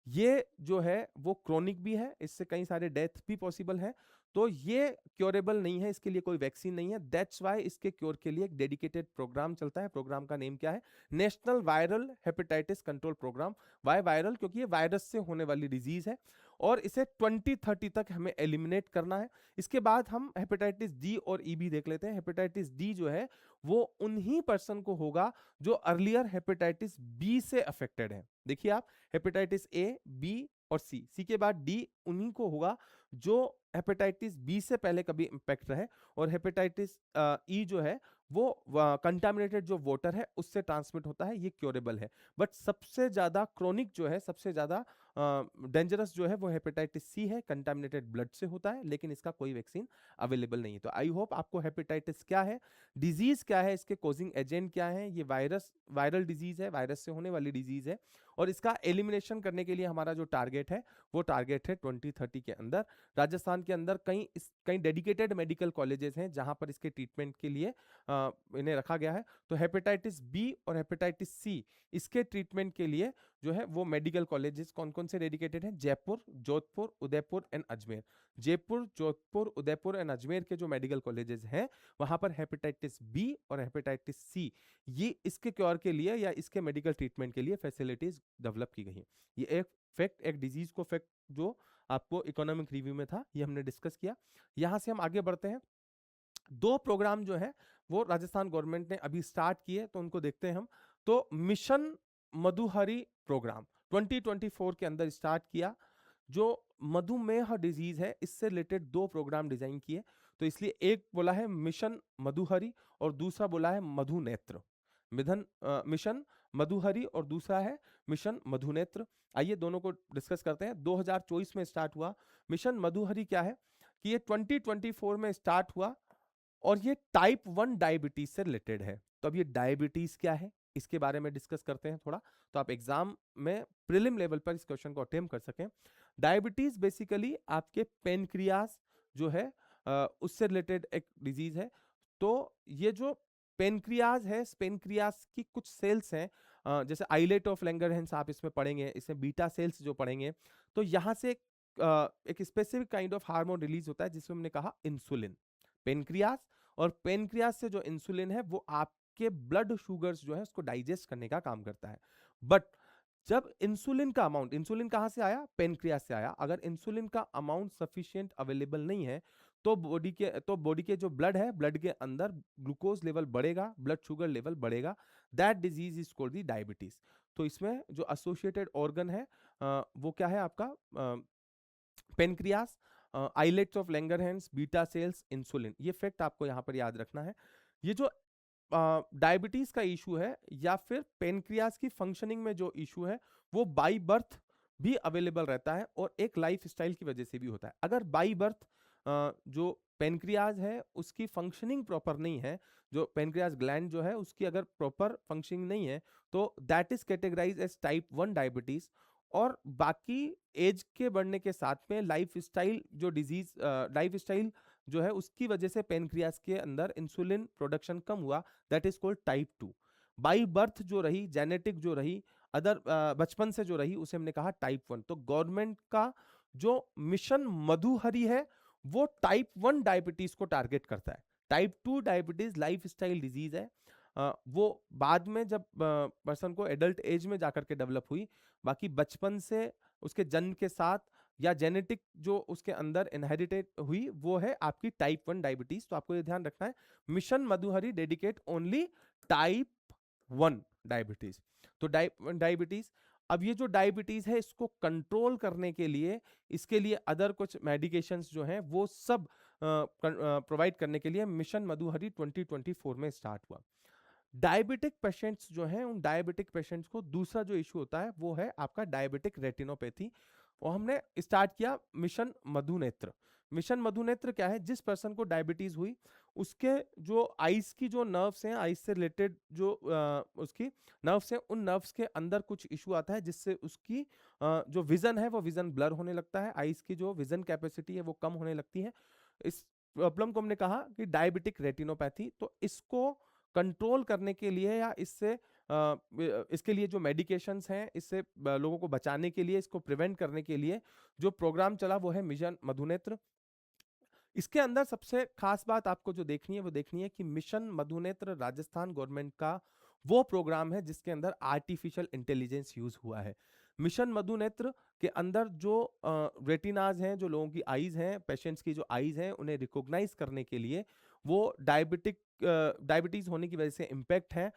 ये जो है वो क्रोनिक भी है, इससे कई सारे डेथ भी पॉसिबल है। तो ये क्योरेबल नहीं है, इसके लिए कोई वैक्सीन नहीं है। दैट्स वाई इसके क्योर के लिए एक डेडिकेटेड प्रोग्राम चलता है। प्रोग्राम का नेम क्या है? National viral hepatitis control programme. Why viral? क्योंकि ये वायरस से होने वाली डिजीज है और इसे 2030 तक हमें एलिमिनेट करना है। इसके बाद हम हेपेटाइटिस डी और ई भी देख लेते हैं। हेपेटाइटिस डी जो है वो उन्हीं पर्सन को होगा जो अर्लियर हेपेटाइटिस बी से अफेक्टेड है। देखिए आप, हेपेटाइटिस ए, बी और सी, सी के बाद डी, उन्हीं को होगा जो हेपेटाइटिस बी से पहले कभी इंपैक्ट रहे। और हेपेटाइटिस ई जो है वो कंटामिनेटेड जो वाटर है उससे ट्रांसमिट होता है, ये क्योरेबल है। बट सबसे ज्यादा क्रोनिक जो है, सबसे ज्यादा डेंजरस जो है वो हेपेटाइटिस सी है, कंटामिनेटेड ब्लड से होता है, लेकिन इसका कोई वैक्सीन अवेलेबल नहीं है। तो आई होप आपको हेपेटाइटिस क्या है, डिजीज क्या है, इसके कॉजिंग एजेंट क्या है, ये वायरल डिजीज है, वायरस से होने वाली डिजीज है, और इसका एलिमिनेशन करने के लिए हमारा जो टारगेट है वो टारगेट है 2030 के अंदर। राजस्थान के अंदर कई डेडिकेटेड मेडिकल कॉलेजेस हैं जहां पर इसके ट्रीटमेंट के लिए इन्हें रखा गया है। तो हेपेटाइटिस बी और हेपेटाइटिस सी, इसके ट्रीटमेंट के लिए जो है वो मेडिकल कॉलेजेस कौन कौन से डेडिकेटेड हैं, जयपुर, जोधपुर, उदयपुर एंड अजमेर। जयपुर, जोधपुर, उदयपुर एंड अजमेर के जो मेडिकल कॉलेजेस हैं वहां पर हेपेटाइटिस बी और हेपेटाइटिस सी, ये इसके क्योर के लिए या इसके मेडिकल ट्रीटमेंट के लिए फैसिलिटीज डेवलप की गई हैं। ये एक फैक्ट, एक डिजीज को फैक्ट जो आपको इकोनॉमिक रिव्यू में था, ये हमने डिस्कस किया। यहां से हम आगे बढ़ते हैं। दो प्रोग्राम जो है वो राजस्थान गवर्नमेंट ने अभी स्टार्ट किए, तो उनको देखते हैं हम। तो मिशन मधुहरी प्रोग्राम 2024 के अंदर स्टार्ट किया। जो मधुमेह डिजीज है इससे रिलेटेड दो प्रोग्राम डिजाइन किए। तो इसलिए एक बोला है मिशन मधुहरी और दूसरा बोला है मधुनेत्र। मिशन मधुहरी और दूसरा है मिशन मधुनेत्र। आइए दोनों को डिस्कस करते हैं। 2024 में स्टार्ट हुआ। मिशन मधुहरी क्या है कि ये 2024 में स्टार्ट हुआ और ये टाइप 1 डायबिटीज से रिलेटेड है। तो अब ये डायबिटीज क्या है इसके बारे में डिस्कस करते हैं थोड़ा, तो आप एग्जाम में प्रीलिम लेवल पर इस क्वेश्चन को अटेम्प्ट कर सकें। डायबिटीज बेसिकली आपके पेनक्रियास जो है उससे रिलेटेड एक डिजीज है। तो ये जो पेनक्रियाज है, पेनक्रियास की कुछ सेल्स हैं, जैसे आइलेट ऑफ लैंगरहैंस आप इसमें पढ़ेंगे, इसमें बीटा सेल्स जो पढ़ेंगे, तो यहाँ से एक specific kind of hormone release होता है जिसमें हमने कहा इंसुलिन। पेनक्रियास, और पेनक्रियास से जो इंसुलिन है वो आपके ब्लड शुगर्स जो है उसको डाइजेस्ट करने का काम करता है। बट जब इंसुलिन का अमाउंट, इंसुलिन कहां से आया, पेनक्रियास से आया, अगर इंसुलिन का अमाउंट सफिशिएंट अवेलेबल नहीं है तो बॉडी के जो ब्लड है, ब्लड के अंदर ग्लूकोज लेवल बढ़ेगा, ब्लड शुगर लेवल बढ़ेगा। That disease is called the diabetes. तो इसमें जो एसोसिएटेड ऑर्गन है वो क्या है आपका, pancreas, islets of Langerhans, beta cells, insulin. ये फैक्ट आपको यहां पर याद रखना है। ये जो डायबिटीज का इशू है या फिर पेनक्रियास की फंक्शनिंग में जो इशू है वो बाई बर्थ भी अवेलेबल रहता है और एक लाइफ स्टाइल की वजह से भी होता है। अगर बाई बर्थ जो पेनक्रियाज है उसकी फंक्शनिंग प्रॉपर नहीं है, जो पेनक्रियाज ग्लैंड जो है उसकी अगर प्रॉपर फंक्शनिंग नहीं है, तो that is categorise as type 1 diabetes. और बाकी एज के बढ़ने के साथ में लाइफ स्टाइल जो डिजीज, लाइफ स्टाइल जो है उसकी वजह से पेनक्रियास के अंदर इंसुलिन प्रोडक्शन कम हुआ, that is called type 2। By birth जो रही, जेनेटिक जो रही, अदर बचपन से जो रही, उसे हमने कहा टाइप 1। तो गवर्नमेंट का जो मिशन मधुहरी है वो टाइप 1 डायबिटीज को टारगेट करता है। Type 2 diabetes life style disease है, वो बाद में जब पर्सन को एडल्ट एज में जाकर के डेवलप हुई। बाकी बचपन से उसके जन्म के साथ या जेनेटिक जो उसके अंदर इनहेरिटेड हुई वो है आपकी टाइप 1 डायबिटीज। तो आपको ये ध्यान रखना है, mission Madhuhari dedicate only type 1 diabetes. तो डायबिटीज, अब ये जो डायबिटीज है इसको कंट्रोल करने के लिए, इसके लिए अदर कुछ मेडिकेशंस जो हैं वो सब प्रोवाइड करने के लिए मिशन मधुहरी 2024 में स्टार्ट हुआ। डायबिटिक पेशेंट्स जो हैं, उन डायबिटिक पेशेंट्स को दूसरा जो इशू होता है वो है आपका डायबिटिक रेटिनोपैथी, और हमने स्टार्ट किया मिशन मधुनेत्र। मिशन मधुनेत्र क्या है, जिस पर्सन को डायबिटीज हुई उसके जो आईज की जो नर्व्स हैं, आईज से रिलेटेड जो उसकी नर्व्स हैं, उन नर्व्स के अंदर कुछ इशू आता है जिससे उसकी जो विजन है वो विजन ब्लर होने लगता है, आईज की जो विजन कैपेसिटी है वो कम होने लगती है। इस प्रॉब्लम को हमने कहा कि डायबिटिक रेटिनोपैथी। तो इसको कंट्रोल करने के लिए या इसके लिए जो मेडिकेशंस हैं, इससे लोगों को बचाने के लिए, इसको प्रिवेंट करने के लिए जो प्रोग्राम चला वो है मिशन मधुनेत्र। इसके अंदर सबसे खास बात आपको जो देखनी है वो देखनी है कि मिशन मधुनेत्र राजस्थान गवर्नमेंट का वो प्रोग्राम है जिसके अंदर आर्टिफिशियल इंटेलिजेंस यूज हुआ है। मिशन मधुनेत्र के अंदर जो रेटिनाज हैं, जो लोगों की आईज हैं, पेशेंट्स की जो आईज हैं, उन्हें रिकॉग्नाइज करने के लिए वो डायबिटीज होने की वजह से इम्पैक्ट है,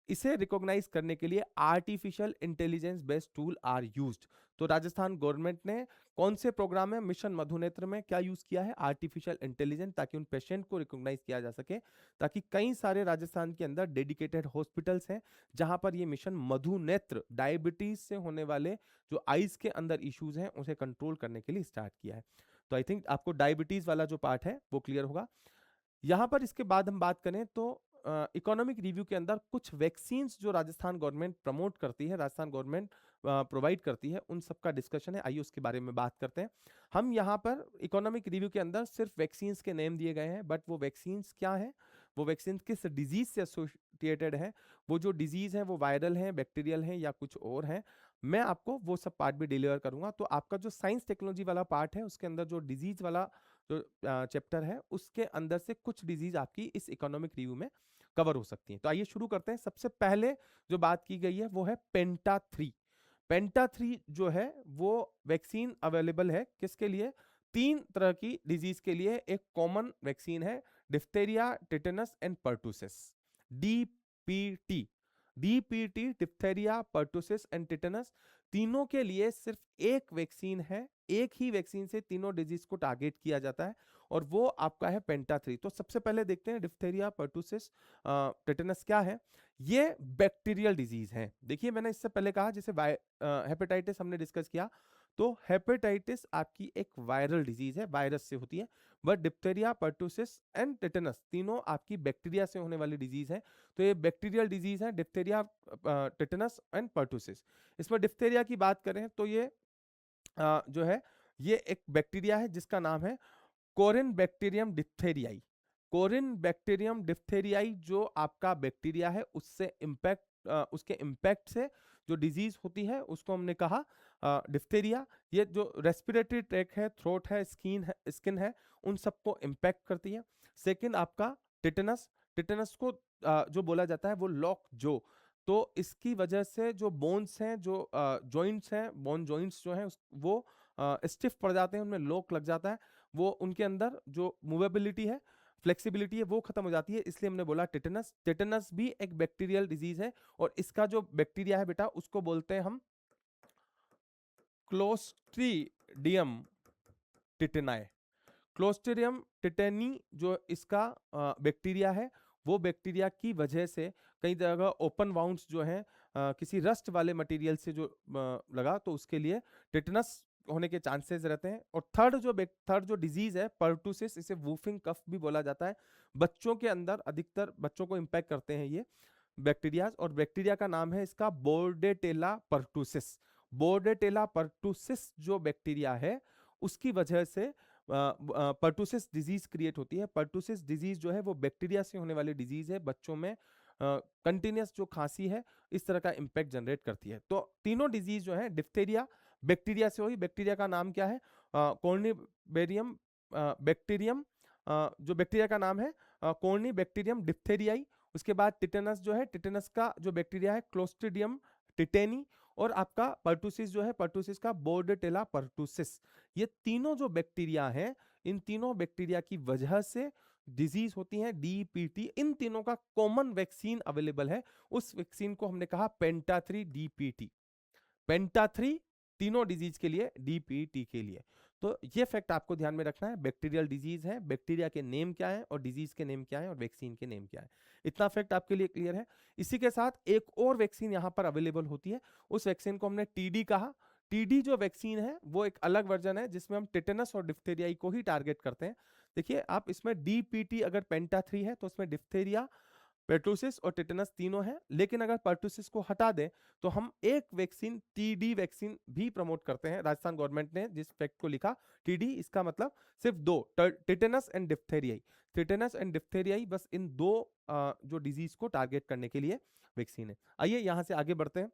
इसे रिकॉग्नाइज करने के लिए artificial intelligence based tool are used. तो राजस्थान गवर्नमेंट ने कौन से प्रोग्राम में मिशन मधुनेत्र में क्या यूज किया है? आर्टिफिशियल इंटेलिजेंस, ताकि उन पेशेंट को रिकॉग्नाइज किया जा सके, ताकि कई सारे राजस्थान के अंदर डेडिकेटेड हॉस्पिटल्स हैं जहां पर ये मिशन मधुनेत्र, डायबिटीज से होने वाले जो आईज के अंदर इश्यूज हैं उसे कंट्रोल करने के लिए स्टार्ट किया है। तो आई थिंक आपको डायबिटीज वाला जो पार्ट है वो क्लियर होगा। यहां पर इसके बाद हम बात करें तो इकोनॉमिक रिव्यू के अंदर कुछ वैक्सीन्स जो राजस्थान गवर्नमेंट प्रमोट करती है, राजस्थान गवर्नमेंट प्रोवाइड करती है, उन सब का डिस्कशन है। आइए उसके बारे में बात करते हैं। हम यहाँ पर इकोनॉमिक रिव्यू के अंदर सिर्फ वैक्सीन्स के नेम दिए गए हैं, बट वो वैक्सीन्स क्या है, वो वैक्सीन किस डिजीज से एसोसिएटेड है, वो जो डिजीज है वो वायरल है, बैक्टीरियल है या कुछ और है, मैं आपको वो सब पार्ट भी डिलीवर करूंगा। तो आपका जो साइंस टेक्नोलॉजी वाला पार्ट है उसके अंदर जो डिजीज वाला जो चैप्टर है उसके अंदर से कुछ डिजीज आपकी इस इकोनॉमिक रिव्यू में कवर हो सकती हैं। तो आइए शुरू करते हैं। सबसे पहले जो बात की गई है वो है पेंटा 3। पेंटा 3 जो है वो वैक्सीन अवेलेबल है किसके लिए? 3 तरह की डिजीज के लिए एक कॉमन वैक्सीन है, diphtheria, tetanus and pertussis, DPT. DPT, diphtheria, pertussis and tetanus, तीनों के लिए सिर्फ एक वैक्सीन है, एक ही वैक्सीन से तीनों डिजीज को टारगेट किया जाता है और वो आपका है पेंटा 3। तो सबसे पहले देखते हैं डिप्थेरिया, पर्टुसिस, टिटेनस क्या है। ये बैक्टीरियल डिजीज है। देखिए मैंने इससे पहले कहा जैसे हेपेटाइटिस हमने डिस्कस किया, तो हेपेटाइटिस आपकी एक वायरल डिजीज है, वायरस से होती है, but diphtheria, pertussis and tetanus तीनों आपकी बैक्टीरिया से होने वाली डिजीज है। तो ये बैक्टीरियल डिजीज है, डिप्थेरिया, टिटेनस एंड पर्टुसिस। इसमें डिप्थेरिया की बात करें तो ये जो है ये एक बैक्टीरिया है जिसका नाम है कोरिन बैक्टीरियम डिप्थेरियाई। कोरिन बैक्टीरियम डिप्थेरियाई जो आपका बैक्टीरिया है उससे इंपैक्ट, उसके इंपैक्ट से जो डिजीज होती है उसको हमने कहा डिप्थेरिया। ये जो रेस्पिरेटरी ट्रैक है, थ्रोट है, स्किन है, उन सबको इंपैक्ट करती है। सेकंड आपका टिटेनस। टिटेनस को जो बोला जाता है वो लॉक जो, तो इसकी वजह से जो बोन्स हैं, जो जॉइंट्स हैं, बोन जॉइंट्स जो हैं वो स्टिफ पड़ जाते हैं, उनमें लॉक लग जाता है, वो उनके अंदर जो मूवेबिलिटी है, फ्लेक्सिबिलिटी है वो खत्म हो जाती है, इसलिए हमने बोला टिटेनस। टिटेनस भी एक बैक्टीरियल डिजीज है और इसका जो बैक्टीरिया है बेटा उसको बोलते हैं हम क्लोस्ट्रीडियम टिटेनाई। क्लोस्ट्रिडियम टिटेनी जो इसका बैक्टीरिया है, वो बैक्टीरिया की वजह से कई जगह ओपन वाउंड्स जो हैं किसी रस्ट वाले मटेरियल से जो लगा, तो उसके लिए टिटेनस होने के चांसेस रहते हैं। और थर्ड जो डिजीज है पर्टुसिस, इसे वूफिंग कफ भी बोला जाता है। बच्चों के अंदर अधिकतर बच्चों को इंपैक्ट करते हैं ये बैक्टीरिया, और बैक्टीरिया का नाम है इसका बोर्डेटेला पर्टुसिस। बोर्डेटेला पर्टुसिस जो बैक्टीरिया है उसकी वजह से पर्टुसिस डिजीज क्रिएट होती है। पर्टुसिस डिजीज जो है वो बैक्टीरिया से होने वाली डिजीज है, बच्चों में कंटिन्यूस जो खांसी है इस तरह का इंपैक्ट जनरेट करती है। तो तीनों डिजीज जो है डिप्थेरिया बैक्टीरिया से हुई, बैक्टीरिया का नाम क्या है? कॉर्निबेरियम बैक्टीरियम, जो बैक्टीरिया का नाम है कॉर्नी बैक्टीरियम डिप्थेरियाई। उसके बाद टिटेनस जो है, टिटेनस का जो बैक्टीरिया है क्लोस्ट्रिडियम टिटेनी, और आपका पर्टुसिस जो है, पर्टुसिस का बोर्डेटेला पर्टुसिस। ये तीनों जो बैक्टीरिया हैं, इन तीनों बैक्टीरिया की वजह से डिजीज होती है डीपीटी। इन तीनों का कॉमन वैक्सीन अवेलेबल है, उस वैक्सीन को हमने कहा पेंटा 3 डीपीटी। पेंटा 3 तीनों डिजीज के लिए, डीपीटी के लिए। तो ये फैक्ट आपको ध्यान में रखना है, बैक्टीरियल डिजीज है, बैक्टीरिया के नेम क्या है और डिजीज के नेम क्या है और वैक्सीन के नेम क्या है, इतना फैक्ट आपके लिए क्लियर है। इसी के साथ एक और वैक्सीन यहां पर अवेलेबल होती है, उस वैक्सीन को हमने टीडी कहा। टीडी जो वैक्सीन है वो एक अलग वर्जन है जिसमें हम टिटेनस और डिप्थेरिया को ही टारगेट करते हैं। देखिए आप इसमें डीपीटी अगर पेंटा 3 है तो उसमें डिप्थेरिया, पेट्रोसिस और टिटेनस तीनों हैं, लेकिन अगर पर्टुसिस को हटा दें तो हम एक वैक्सीन टीडी वैक्सीन भी प्रमोट करते हैं। राजस्थान गवर्नमेंट ने जिस फैक्ट को लिखा टीडी, इसका मतलब सिर्फ दो, टिटेनस एंड डिप्थेरियाई, टिटेनस एंड डिप्थेरियाई, बस इन दो जो डिजीज को टारगेट करने के लिए वैक्सीन है। आइए यहां से आगे बढ़ते हैं।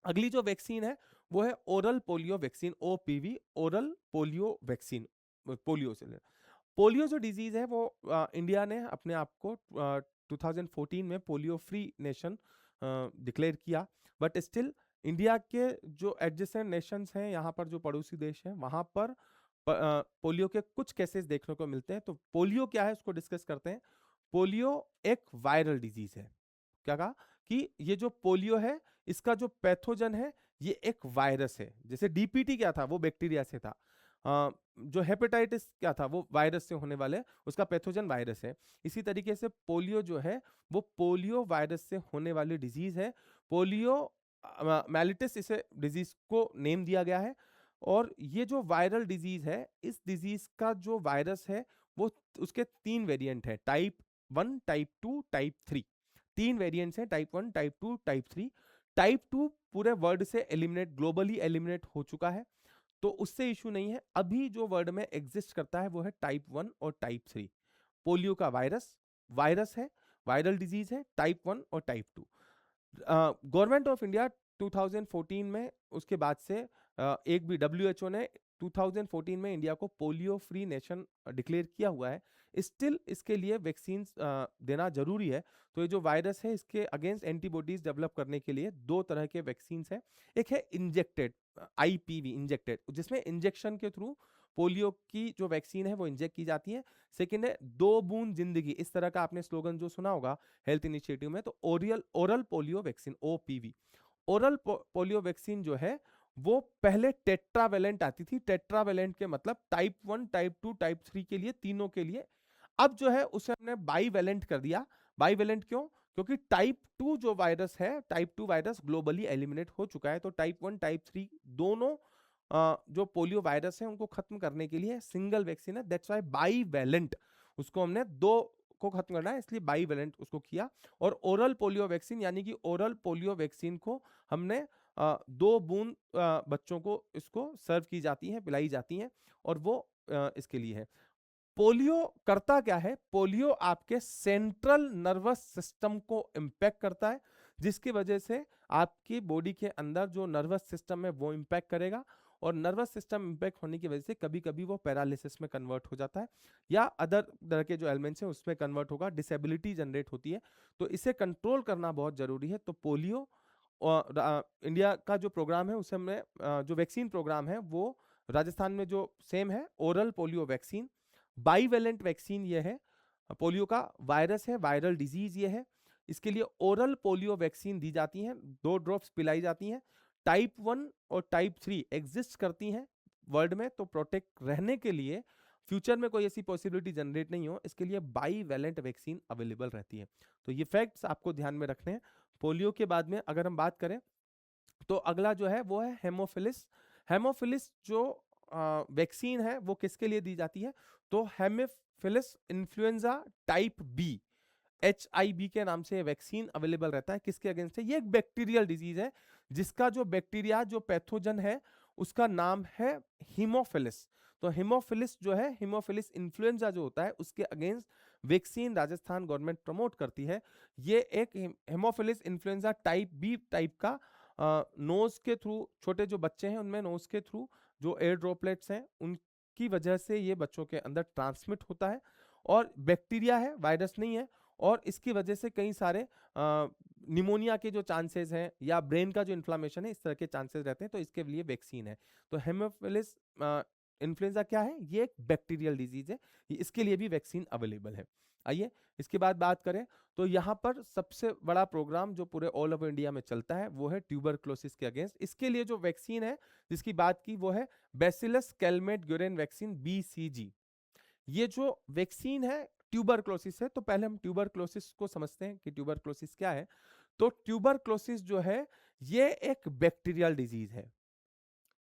अगली जो वैक्सीन है वो है oral polio vaccine, OPV, oral polio vaccine. Polio से पोलियो जो डिजीज है वो इंडिया ने अपने आप को 2014 में पोलियो फ्री नेशन डिक्लेयर किया, बट स्टिल इंडिया के जो एडजेसेंट नेशंस हैं, यहाँ पर जो पड़ोसी देश हैं, वहां पर पोलियो के कुछ केसेस देखने को मिलते हैं। तो पोलियो क्या है उसको डिस्कस करते हैं। पोलियो एक वायरल डिजीज है। क्या कहा कि ये जो पोलियो है इसका जो पैथोजन है ये एक वायरस है। जैसे डीपीटी क्या था, वो बैक्टीरिया से था। जो हेपेटाइटिस क्या था, वो वायरस से होने वाले, उसका पैथोजन वायरस है। इसी तरीके से पोलियो जो है वो पोलियो वायरस से होने वाली डिजीज है। पोलियो मैलिटिस इसे डिजीज को नेम दिया गया है। और ये जो वायरल डिजीज है, इस डिजीज का जो वायरस है वो उसके 3 वेरिएंट है, टाइप 1, टाइप 2, टाइप 3। 3 वेरिएंट्स हैं, टाइप 1, टाइप 2, टाइप 3। टाइप 2 पूरे वर्ल्ड से एलिमिनेट, ग्लोबली एलिमिनेट हो चुका है, तो उससे इशू नहीं है। अभी जो वर्ल्ड में एग्जिस्ट करता है वो है टाइप 1 और टाइप 3। पोलियो का वायरस वायरस है, वायरल डिजीज है, टाइप 1 और टाइप 2। गवर्नमेंट ऑफ इंडिया 2014 में उसके बाद से एक भी WHO ने 2014 में इंडिया को पोलियो फ्री नेशन डिक्लेयर किया हुआ है। स्टिल इसके लिए वैक्सीन देना जरूरी है। तो ये जो वायरस है इसके अगेंस्ट एंटीबॉडीज डेवलप करने के लिए 2 तरह के वैक्सीन है। एक है इंजेक्टेड, IPV इंजेक्टेड, जिसमें इंजेक्शन के थ्रू पोलियो की जो वैक्सीन है वो इंजेक्ट की जाती है। सेकेंड है 2 बूंद जिंदगी, इस तरह का आपने स्लोगन जो सुना होगा हेल्थ इनिशिएटिव में, तो oral polio vaccine, OPV। Oral polio vaccine जो है वो पहले टेट्रावेलेंट आती थी। टेट्रावेलेंट के मतलब टाइप 1, टाइप 2, टाइप 3 के लिए, तीनों के लिए। अब जो है उसे हमने बाईवेलेंट कर दिया। बाईवेलेंट क्यों? क्योंकि टाइप 2 जो वायरस है, टाइप 2 वायरस ग्लोबली एलिमिनेट हो चुका है। तो टाइप 1, टाइप 3 दोनों जो पोलियो वायरस है उनको खत्म करने के लिए सिंगल वैक्सीन है। दैट्स वाई बाईवेलेंट, उसको हमने 2 को खत्म करना है, इसलिए बाईवेलेंट उसको किया। और ओरल पोलियो वैक्सीन, यानी कि ओरल पोलियो वैक्सीन को हमने 2 बूंद बच्चों को इसको सर्व की जाती है, पिलाई जाती है, और वो इसके लिए है। पोलियो करता क्या है? पोलियो आपके सेंट्रल नर्वस सिस्टम को इंपैक्ट करता है, जिसकी वजह से आपकी बॉडी के अंदर जो नर्वस सिस्टम है वो इंपैक्ट करेगा, और नर्वस सिस्टम इंपैक्ट होने की वजह से कभी कभी वो पैरालिसिस में कन्वर्ट हो जाता है, या अदर तरह के जो एलिमेंट्स हैं उसमें कन्वर्ट होगा, डिसेबिलिटी जनरेट होती है। तो इसे कंट्रोल करना बहुत जरूरी है। तो पोलियो इंडिया का जो प्रोग्राम है उसे हमने जो वैक्सीन प्रोग्राम है वो राजस्थान में जो सेम है, oral polio vaccine. Bivalent vaccine ये है, पोलियो का वायरस है, वायरल डिजीज ये है। इसके लिए ओरल पोलियो वैक्सीन दी जाती है, 2 ड्रॉप्स पिलाई जाती हैं। टाइप 1 और टाइप 3 एग्जिस्ट करती हैं वर्ल्ड में, तो प्रोटेक्ट रहने के लिए फ्यूचर में कोई ऐसी पॉसिबिलिटी जनरेट नहीं हो, इसके लिए बाईवेलेंट वैक्सीन अवेलेबल रहती है। तो ये फैक्ट्स आपको ध्यान में रखने हैं। पोलियो के बाद में अगर हम बात करें तो अगला जो है वो है हेमोफिलिस। हेमोफिलिस जो वैक्सीन है वो किसके लिए दी जाती है? तो हेमोफिलिस इन्फ्लुएंजा टाइप बी, HIV के नाम से वैक्सीन अवेलेबल रहता है। किसके अगेंस्ट है? ये एक बैक्टीरियल डिजीज है, जिसका जो बैक्टीरिया जो पैथोजन है उसका नाम है हीमोफिलिस। तो हीमोफिलिस जो है, हीमोफिलिस इन्फ्लुएंजा जो होता है उसके against vaccine Rajasthan government promote करती है। ये एक haemophilus influenza type B type का नोज के थ्रू, छोटे जो बच्चे हैं उनमें नोज के थ्रू जो एयर ड्रॉपलेट्स हैं उनकी वजह से ये बच्चों के अंदर ट्रांसमिट होता है, और बैक्टीरिया है, वायरस नहीं है। और इसकी वजह से कई सारे निमोनिया के जो चांसेस हैं या ब्रेन का जो इन्फ्लामेशन है, इस तरह के चांसेस रहते हैं। तो इसके लिए वैक्सीन है। तो हेमोफिलिस इन्फ्लुएंजा क्या है? ये एक बैक्टीरियल डिजीज है, इसके लिए भी वैक्सीन अवेलेबल है। आइए इसके बाद बात करें तो यहाँ पर सबसे बड़ा प्रोग्राम जो पूरे ऑल ओवर इंडिया में चलता है वो है ट्यूबरक्लोसिस के अगेंस्ट। इसके लिए जो वैक्सीन है जिसकी बात की वो है बैसिलस कैलमेट ग्यूरेन वैक्सीन, BCG। ये जो वैक्सीन है ट्यूबरक्लोसिस है। तो पहले हम ट्यूबरक्लोसिस को समझते हैं कि ट्यूबरक्लोसिस क्या है। तो ट्यूबरक्लोसिस जो है ये एक बैक्टीरियल डिजीज है।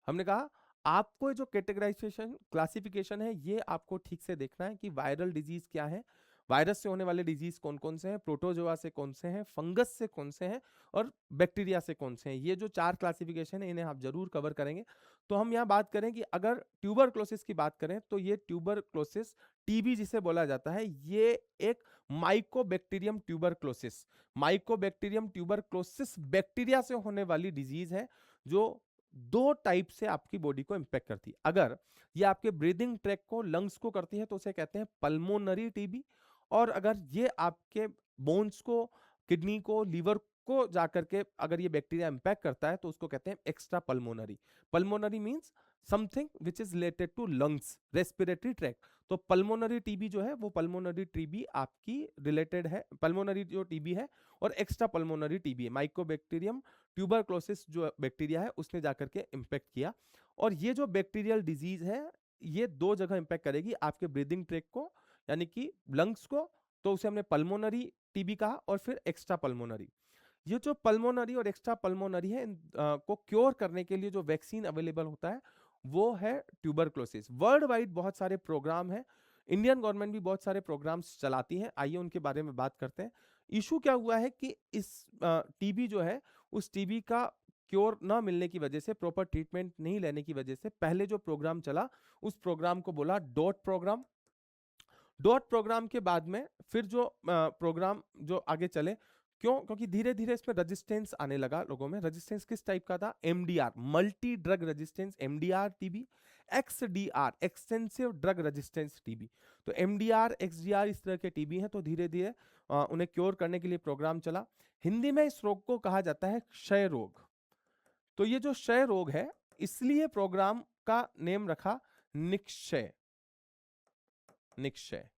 हमने कहा आपको जो कैटेगराइजेशन क्लासिफिकेशन है ये आपको ठीक से देखना है कि वायरल डिजीज क्या है, वायरस से होने वाले डिजीज कौन कौन से हैं, प्रोटोजोआ से कौन से हैं, फंगस से कौन से हैं, और बैक्टीरिया से कौन से हैं। ये जो 4 क्लासिफिकेशन है इन्हें आप जरूर कवर करेंगे। तो हम यहाँ बात करें कि अगर ट्यूबरक्लोसिस की बात करें तो ये ट्यूबरक्लोसिस, TB जिसे बोला जाता है, ये एक Mycobacterium tuberculosis, Mycobacterium tuberculosis bacteria से होने वाली डिजीज है, जो 2 टाइप से आपकी बॉडी को इंपैक्ट करती है। अगर ये आपके ब्रीदिंग ट्रैक को, लंग्स को करती है तो उसे कहते हैं पल्मोनरी TB, और अगर ये आपके बोन्स को, किडनी को, लीवर को जाकर के अगर ये बैक्टीरिया इंपैक्ट करता है तो उसको कहते हैं extra pulmonary. Pulmonary means something which is related to lungs, respiratory tract. तो पल्मोनरी टीबी जो है वो पल्मोनरी टीबी आपकी रिलेटेड है, पल्मोनरी जो टीबी है, और एक्स्ट्रा पल्मोनरी टीबी है, माइकोबैक्टीरियम ट्यूबरक्लोसिस जो बैक्टीरिया है उसने जाकर के इंपैक्ट किया। और ये जो बैक्टीरियल डिजीज है ये दो जगह इंपैक्ट करेगी, आपके ब्रीदिंग ट्रैक को यानी कि लंग्स को, तो उसे हमने पल्मोनरी टीबी कहा, और फिर एक्स्ट्रा पल्मोनरी। ये जो पल्मोनरी और एक्स्ट्रा पल्मोनरी है को क्योर करने के लिए जो वैक्सीन अवेलेबल होता है वो है ट्यूबरक्लोसिस। वर्ल्ड वाइड बहुत सारे प्रोग्राम है, इंडियन गवर्नमेंट भी बहुत सारे प्रोग्राम्स चलाती है, आइए उनके बारे में बात करते हैं। इशू क्या हुआ है कि इस टीबी जो है उस टीबी का क्योर ना मिलने की वजह से, प्रॉपर ट्रीटमेंट नहीं लेने की वजह से, पहले जो प्रोग्राम चला उस प्रोग्राम को बोला डॉट प्रोग्राम। डॉट प्रोग्राम के बाद में फिर जो प्रोग्राम जो आगे चले, क्यों? क्योंकि धीरे धीरे इसमें रेजिस्टेंस आने लगा लोगों में। रेजिस्टेंस किस टाइप का था? MDR, multi drug resistance, MDR TB, XDR, extensive drug resistance TB. तो एमडीआर, एक्सडीआर इस तरह के टीबी हैं, तो धीरे धीरे उन्हें क्योर करने के लिए प्रोग्राम चला। हिंदी में इस रोग को कहा जाता है क्षय रोग। तो ये जो क्षय रोग है इसलिए प्रोग्राम का नेम रखा निक्षय। निक्षय।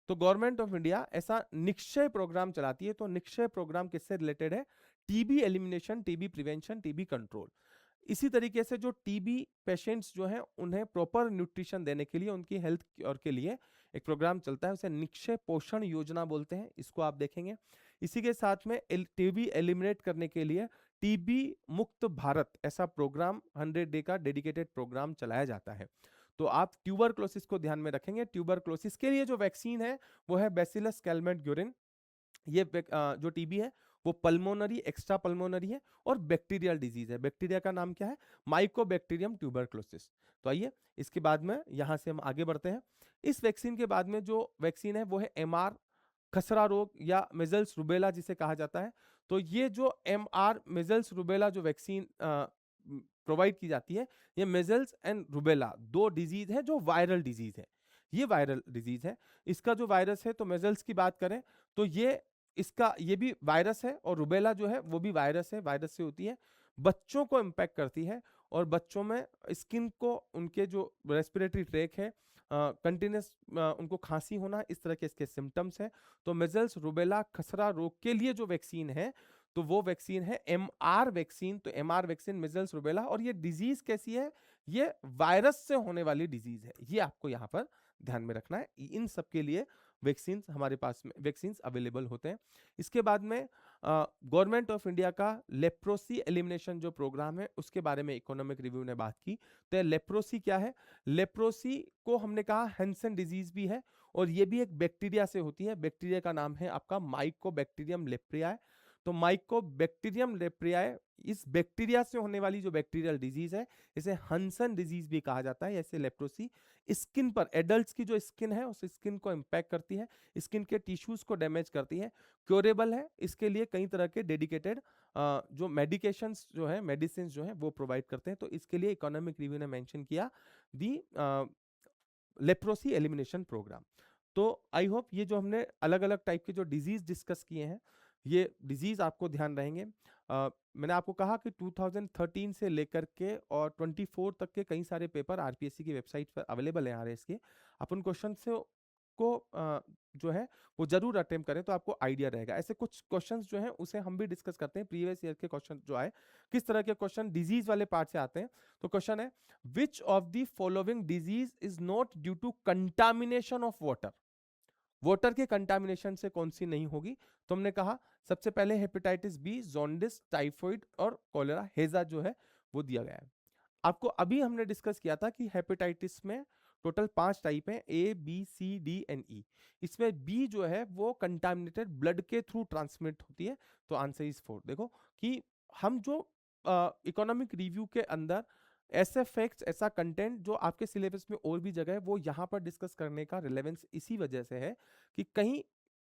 तो गवर्नमेंट ऑफ इंडिया ऐसा निक्षय प्रोग्राम चलाती है। तो निक्षय प्रोग्राम किससे रिलेटेड है? TB elimination, TB prevention, TB control. इसी तरीके से जो टीबी पेशेंट्स जो हैं उन्हें प्रॉपर न्यूट्रिशन देने के लिए, उनकी हेल्थ केयर के लिए एक प्रोग्राम चलता है, उसे निक्षय पोषण योजना बोलते हैं, इसको आप देखेंगे। इसी के साथ में टीबी एलिमिनेट करने के लिए टीबी मुक्त भारत ऐसा प्रोग्राम 100 डे का डेडिकेटेड प्रोग्राम चलाया जाता है। तो आप ट्यूबरक्लोसिस को ध्यान में रखेंगे। ट्यूबरक्लोसिस के लिए जो वैक्सीन है वो है बैसिलस कैलमेट-ग्यूरिन। ये जो टीबी है वो पल्मोनरी, एक्स्ट्रा पल्मोनरी है और बैक्टीरियल डिजीज है। बैक्टीरिया का नाम क्या है? Mycobacterium tuberculosis. तो आइए इसके बाद में यहां से हम आगे बढ़ते हैं। इस वैक्सीन के बाद में जो वैक्सीन है वो है एमआर, खसरा रोग या मेजल्स रुबेला जिसे कहा जाता है। तो ये जो एमआर मेजल्स रुबेला जो वैक्सीन प्रोवाइड की जाती है, ये मेजल्स एंड रुबेला दो डिजीज है जो वायरल डिजीज है। ये वायरल डिजीज है। इसका जो वायरस है, तो मेजल्स की बात करें तो ये भी वायरस है, और रुबेला जो है वो भी वायरस है, वायरस से होती है, बच्चों को इंपैक्ट करती है, और बच्चों में स्किन को, उनके जो रेस्पिरेटरी ट्रैक है, कंटिन्यूस उनको खांसी होना, इस तरह के इसके सिम्टम्स है। तो मेजल्स, रुबेला, खसरा रोग के लिए जो वैक्सीन है तो वो वैक्सीन है एमआर वैक्सीन। तो एमआर वैक्सीन मेजल्स, रुबेला, और ये डिजीज कैसी है? ये वायरस से होने वाली डिजीज है, ये आपको यहाँ पर ध्यान में रखना है। इन सब के लिए वैक्सीन हमारे पास में वैक्सीन अवेलेबल होते हैं। इसके बाद में गवर्नमेंट ऑफ इंडिया का लेप्रोसी एलिमिनेशन जो प्रोग्राम है उसके बारे में इकोनॉमिक रिव्यू ने बात की। तो लेप्रोसी क्या है? लेप्रोसी को हमने कहा हैंसन डिजीज भी है, और ये भी एक बैक्टीरिया से होती है। बैक्टीरिया का नाम है आपका माइकोबैक्टीरियम लेप्रियाe। तो माइकोबैक्टीरियम लेप्रियाe, इस बैक्टीरिया से होने वाली जो बैक्टीरियल डिजीज है इसे हंसन डिजीज भी कहा जाता है। ऐसे लेप्रोसी स्किन पर, एडल्ट्स की जो स्किन है उस स्किन को इंपैक्ट करती है, स्किन के टिश्यूज को डैमेज करती है, क्योरेबल है। इसके लिए कई तरह के डेडिकेटेड जो मेडिकेशंस जो है, मेडिसिन जो है वो प्रोवाइड करते हैं। तो इसके लिए इकोनॉमिक रिव्यू ने मेंशन किया दी लेप्रोसी एलिमिनेशन प्रोग्राम। तो आई होप ये जो हमने अलग अलग टाइप के जो डिजीज डिस्कस किए हैं, ये डिजीज आपको ध्यान रहेंगे। मैंने आपको कहा कि 2013 से लेकर के और 24 तक के कई सारे पेपर आरपीएससी की वेबसाइट पर अवेलेबल हैं आरएस के। अपन क्वेश्चन से को जो है वो जरूर अटेम्प्ट करें तो आपको आइडिया रहेगा। ऐसे कुछ क्वेश्चंस जो हैं उसे हम भी डिस्कस करते हैं, प्रीवियस ईयर के क्वेश्चन जो आए, किस तरह के क्वेश्चन डिजीज वाले पार्ट से आते हैं। तो क्वेश्चन है, which of the following disease is not due to contamination of water? Water के कंटामिनेशन से कौन सी नहीं होगी? तो हमने कहा सबसे पहले हेपेटाइटिस बी, जॉन्डिस, टाइफॉइड और कॉलेरा, हेजा जो है वो दिया गया है। आपको अभी हमने डिस्कस किया था कि हेपेटाइटिस में टोटल 5 टाइप हैं, A B C D and E. इसमें बी जो है वो कंटामिनेटेड ब्लड के थ्रू ट्रांसमिट होती है। तो आंसर इज 4। देखो कि हम जो इकोनॉमिक रिव्यू के अंदर ऐसे फैक्ट्स, ऐसा कंटेंट जो आपके सिलेबस में और भी जगह है, वो यहाँ पर डिस्कस करने का रिलेवेंस इसी वजह से है कि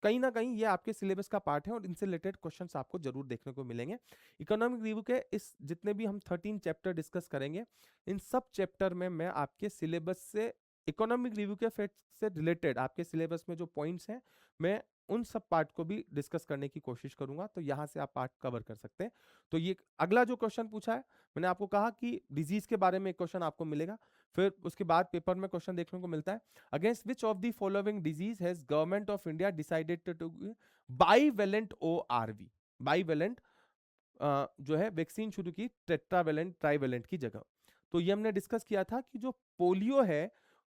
कहीं ना कहीं ये आपके सिलेबस का पार्ट है और इनसे रिलेटेड क्वेश्चंस आपको जरूर देखने को मिलेंगे। इकोनॉमिक रिव्यू के इस जितने भी हम 13 चैप्टर डिस्कस करेंगे, इन सब चैप्टर में मैं आपके सिलेबस से, इकोनॉमिक रिव्यू के फैक्ट से रिलेटेड आपके सिलेबस में जो पॉइंट्स हैं, मैं उन सब पार्ट को भी डिस्कस करने की कोशिश करूंगा, तो यहाँ से आप पार्ट कवर कर सकते हैं। तो ये अगला जो क्वेश्चन पूछा है, मैंने आपको कहा कि डिजीज के बारे में एक क्वेश्चन आपको मिलेगा, फिर उसके बाद पेपर में क्वेश्चन देखने को मिलता है, against which of the following disease has government of India decided to bivalent ORV, bivalent जो है वैक्सीन शुरू की टेट्रावेलेंट ट्राइवेलेंट की जगह। तो ये हमने डिस्कस किया था कि जो पोलियो है,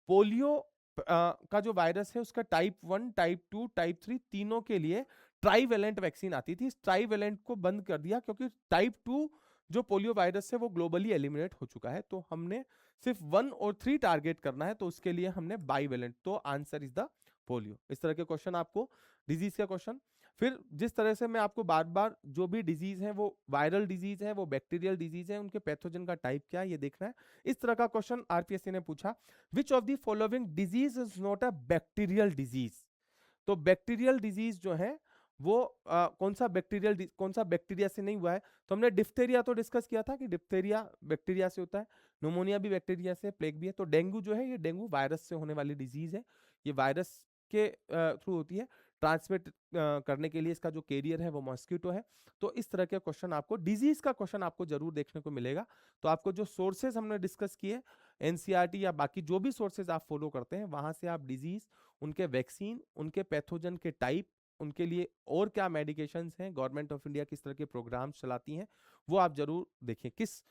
पोलियो का जो वायरस है उसका टाइप 1, टाइप 2, टाइप 3 तीनों के लिए ट्राइवेलेंट वैक्सीन आती थी। इस ट्राइवेलेंट को बंद कर दिया क्योंकि टाइप 2 जो पोलियो वायरस है वो ग्लोबली एलिमिनेट हो चुका है, तो हमने सिर्फ 1 और 3 टारगेट करना है, तो उसके लिए हमने बाईवेलेंट, तो आंसर इज द पोलियो। इस तरह के क्वेश्चन आपको डिजीज का क्वेश्चन। फिर जिस तरह से मैं आपको बार बार जो भी डिजीज है वो वायरल डिजीज है, वो बैक्टीरियल डिजीज है, उनके पैथोजन का टाइप क्या है ये देखना है। इस तरह का क्वेश्चन आरपीएससी ने पूछा, विच of the following disease is not a bacterial disease. तो बैक्टीरियल डिजीज जो है वो कौन सा बैक्टीरिया से नहीं हुआ है, तो हमने डिप्थेरिया तो डिस्कस किया था कि डिप्थेरिया बैक्टीरिया से होता है, न्यूमोनिया भी बैक्टीरिया से, प्लेग भी है। तो डेंगू जो है ये डेंगू वायरस से होने वाली डिजीज है, ये वायरस के थ्रू होती है, ट्रांसमिट करने के लिए इसका जो कैरियर है वो मॉस्किटो है। तो इस तरह के क्वेश्चन आपको डिजीज का क्वेश्चन आपको जरूर देखने को मिलेगा। तो आपको जो सोर्सेज हमने डिस्कस किए एनसीईआरटी या बाकी जो भी सोर्सेज आप फॉलो करते हैं वहां से आप डिजीज, उनके वैक्सीन, उनके पैथोजन के टाइप, उनके लिए और क्या मेडिकेशंस हैं, गवर्नमेंट ऑफ इंडिया किस तरह के प्रोग्राम्स चलाती हैं, वो आप जरूर देखें, किस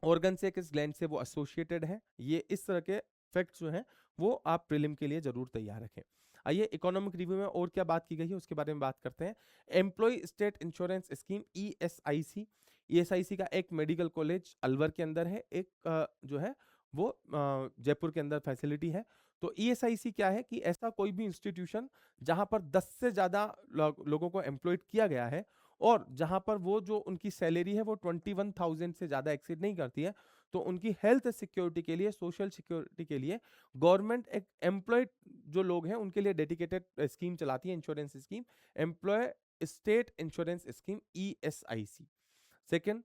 ऑर्गन से, किस ग्लैंड से वो एसोसिएटेड है। ये इस तरह के फैक्ट्स जो हैं वो आप प्रीलिम के लिए जरूर तैयार रखें। आइए इकोनॉमिक रिव्यू में और क्या बात की गई है उसके बारे में बात करते हैं। Employ state insurance scheme ESIC, ESIC का एक मेडिकल कॉलेज अलवर के अंदर है, एक जो है वो जयपुर के अंदर फैसिलिटी है। तो ESIC क्या है कि ऐसा कोई भी इंस्टीट्यूशन जहां पर 10 से ज्यादा लोगों को एम्प्लॉयड किया गया है और जहां पर वो जो उनकी सैलरी है वो 21,000 से ज्यादा एक्सीड नहीं करती है, तो उनकी हेल्थ सिक्योरिटी के लिए, सोशल सिक्योरिटी के लिए गवर्नमेंट एक एम्प्लॉयड जो लोग हैं उनके लिए डेडिकेटेड स्कीम चलाती है, insurance scheme, employ state insurance scheme ESIC। Second,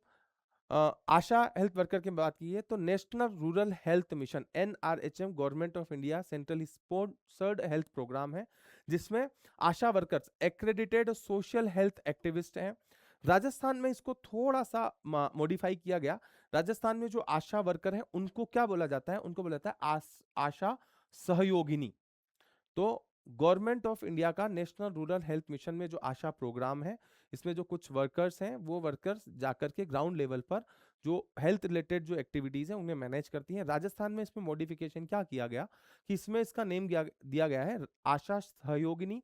ASHA health worker की बात की है तो national rural health mission NRHM government of India central sponsored health program है, जिसमें ASHA workers accredited social health activist हैं। राजस्थान में इसको थोड़ा सा मॉडिफाई किया गया, राजस्थान में जो आशा वर्कर हैं उनको क्या बोला जाता है, उनको बोला जाता है आशा सहयोगिनी। तो गवर्नमेंट ऑफ इंडिया का नेशनल रूरल हेल्थ मिशन में जो आशा प्रोग्राम है, इसमें जो कुछ वर्कर्स हैं वो वर्कर्स जाकर के ग्राउंड लेवल पर जो हेल्थ रिलेटेड जो एक्टिविटीज हैं उन्हें मैनेज करती हैं। राजस्थान में इसमें मॉडिफिकेशन क्या किया गया कि इसमें इसका नेम दिया गया है आशा सहयोगिनी।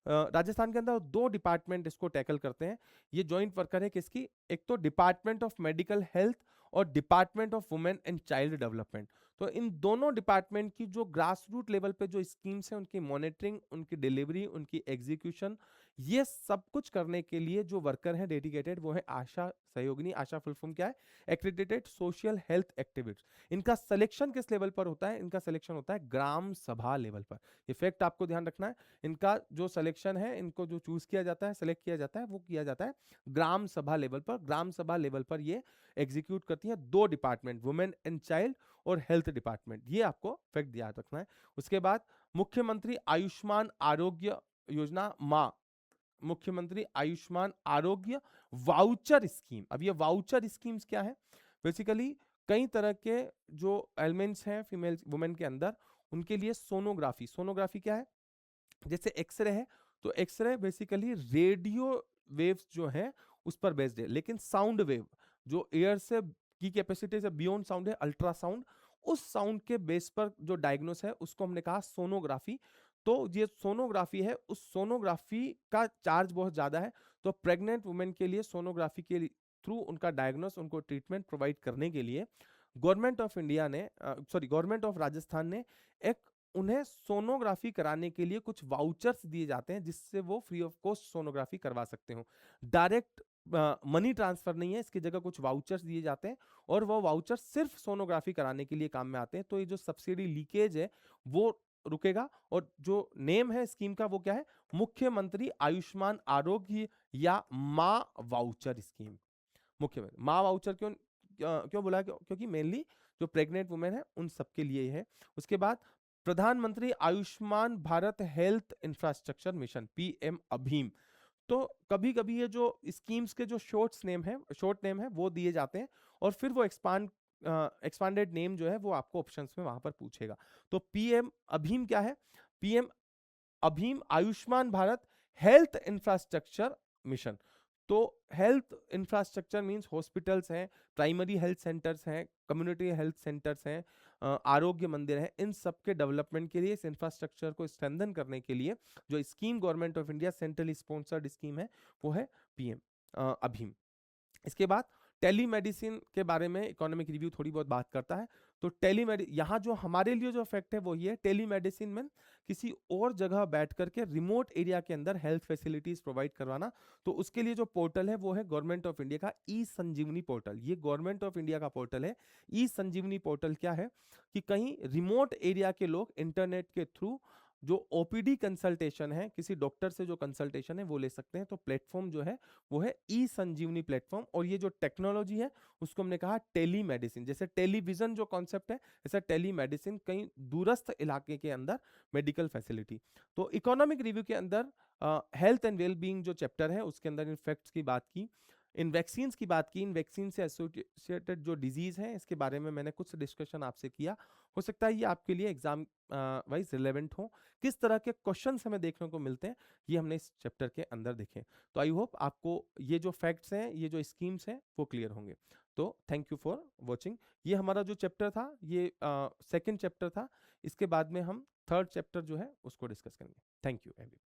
राजस्थान के अंदर 2 डिपार्टमेंट इसको टैकल करते हैं, ये जॉइंट वर्कर है किसकी, एक तो डिपार्टमेंट ऑफ मेडिकल हेल्थ और department of women and child development. तो इन दोनों डिपार्टमेंट की जो ग्रास रूट लेवल पे जो स्कीम्स हैं उनकी मॉनिटरिंग, उनकी डिलीवरी, उनकी एग्जीक्यूशन, ये सब कुछ करने के लिए जो वर्कर हैं डेडिकेटेड वो है आशा सहयोगिनी। आशा फुल फॉर्म क्या है, एक्रेडिटेड सोशल हेल्थ एक्टिविस्ट। इनका सिलेक्शन किस लेवल पर होता है, इनका सिलेक्शन होता है ग्राम सभा लेवल पर। ये फैक्ट आपको ध्यान रखना है, इनका जो सिलेक्शन है, इनको जो चूज किया जाता है, सिलेक्ट किया जाता है, वो किया जाता है ग्राम सभा लेवल पर। ग्राम सभा लेवल पर ये एग्जीक्यूट करती है 2 डिपार्टमेंट, वुमेन एंड चाइल्ड और हेल्थ डिपार्टमेंट। ये आपको फैक्ट याद रखना है। उसके बाद मुख्यमंत्री आयुष्मान आरोग्य योजना मां, मुख्यमंत्री आयुष्मान आरोग्य वाउचर स्कीम। अब ये वाउचर स्कीम्स क्या है, बेसिकली कई तरह के जो एलिमेंट्स हैं फीमेल वुमेन के अंदर, उनके लिए सोनोग्राफी, सोनोग्राफी क्या है, जैसे एक्सरे है, तो एक्सरे बेसिकली रेडियो वेव्स जो है उस पर बेस्ड है, लेकिन साउंड वेव जो एयर से की कैपेसिटी से बियॉन्ड साउंड है, अल्ट्रासाउंड, उस साउंड के बेस पर जो डायग्नोस है उसको हमने कहा सोनोग्राफी। तो ये सोनोग्राफी है, उस सोनोग्राफी का चार्ज बहुत ज्यादा है, तो प्रेग्नेंट वुमेन के लिए सोनोग्राफी के थ्रू उनका डायग्नोस, उनको ट्रीटमेंट प्रोवाइड करने के लिए गवर्नमेंट ऑफ इंडिया ने, गवर्नमेंट ऑफ राजस्थान ने एक, उन्हें सोनोग्राफी कराने के लिए कुछ वाउचर्स दिए जाते हैं जिससे वो फ्री ऑफ कॉस्ट सोनोग्राफी करवा सकते हो। डायरेक्ट मनी ट्रांसफर नहीं है, इसकी जगह कुछ वाउचर्स दिए जाते हैं और वो वाउचर सिर्फ सोनोग्राफी कराने के लिए काम में आते हैं। तो ये जो सब्सिडी लीकेज है वो रुकेगा, और जो नेम है स्कीम का वो क्या है, मुख्यमंत्री आयुष्मान आरोग्य या मां वाउचर स्कीम। मुख्यमंत्री मां वाउचर क्यों क्यों बोला, क्योंकि मेनली जो प्रेग्नेंट वुमेन है उन सबके लिए है। उसके बाद प्रधानमंत्री Ayushman Bharat health infrastructure mission, PM अभीम। तो कभी कभी ये जो स्कीम्स के जो शॉर्ट नेम है वो दिए जाते हैं, और फिर वो एक्सपांडेड नेम जो है वो आपको ऑप्शंस में वहां पर पूछेगा। तो पीएम अभीम क्या है? पीएम अभीम Ayushman Bharat health infrastructure mission. तो हेल्थ इंफ्रास्ट्रक्चर मींस हॉस्पिटल्स हैं, प्राइमरी हेल्थ सेंटर्स हैं, कम्युनिटी हेल्थ सेंटर्स हैं, आरोग्य मंदिर हैं, इन सब के डेवलपमेंट के लिए, इस इंफ्रास्ट्रक्चर को स्ट्रेंथन करने के लिए जो scheme government of India centrally sponsored scheme है वो है पीएम अभीम। इसके बाद टेलीमेडिसिन के बारे में इकोनॉमिक रिव्यू थोड़ी बहुत बात करता है। तो यहाँ जो हमारे लिए जो फैक्ट है वो ये है, टेलीमेडिसिन में किसी और जगह बैठ करके रिमोट एरिया के अंदर हेल्थ फैसिलिटीज प्रोवाइड करवाना। तो उसके लिए जो पोर्टल है वो है गवर्नमेंट ऑफ इंडिया का ई संजीवनी पोर्टल। ये गवर्नमेंट ऑफ इंडिया का पोर्टल है। ई संजीवनी पोर्टल क्या है कि कहीं रिमोट एरिया के लोग इंटरनेट के थ्रू जो ओपीडी कंसल्टेशन है, किसी डॉक्टर से जो कंसल्टेशन है वो ले सकते हैं। तो प्लेटफॉर्म जो है वो है ई संजीवनी प्लेटफॉर्म। और ये जो टेक्नोलॉजी है उसको हमने कहा टेलीमेडिसिन। जैसे टेलीविजन जो कॉन्सेप्ट है, ऐसा टेलीमेडिसिन कहीं दूरस्थ इलाके के अंदर मेडिकल फैसिलिटी। तो इकोनॉमिक रिव्यू के अंदर हेल्थ एंड वेलबींग जो चैप्टर है उसके अंदर इन फैक्ट्स की बात की, इन वैक्सीन्स की बात की, इन वैक्सीन से एसोसिएटेड जो डिजीज है इसके बारे में मैंने कुछ डिस्कशन आपसे किया। हो सकता है ये आपके लिए एग्जाम वाइज रिलेवेंट हो। किस तरह के क्वेश्चंस हमें देखने को मिलते हैं ये हमने इस चैप्टर के अंदर देखे। तो आई होप आपको ये जो फैक्ट्स हैं, ये जो स्कीम्स हैं वो क्लियर होंगे। तो थैंक यू फॉर वॉचिंग। ये हमारा जो चैप्टर था ये सेकंड चैप्टर था। इसके बाद में हम थर्ड चैप्टर जो है उसको डिस्कस करेंगे। Thank you everyone.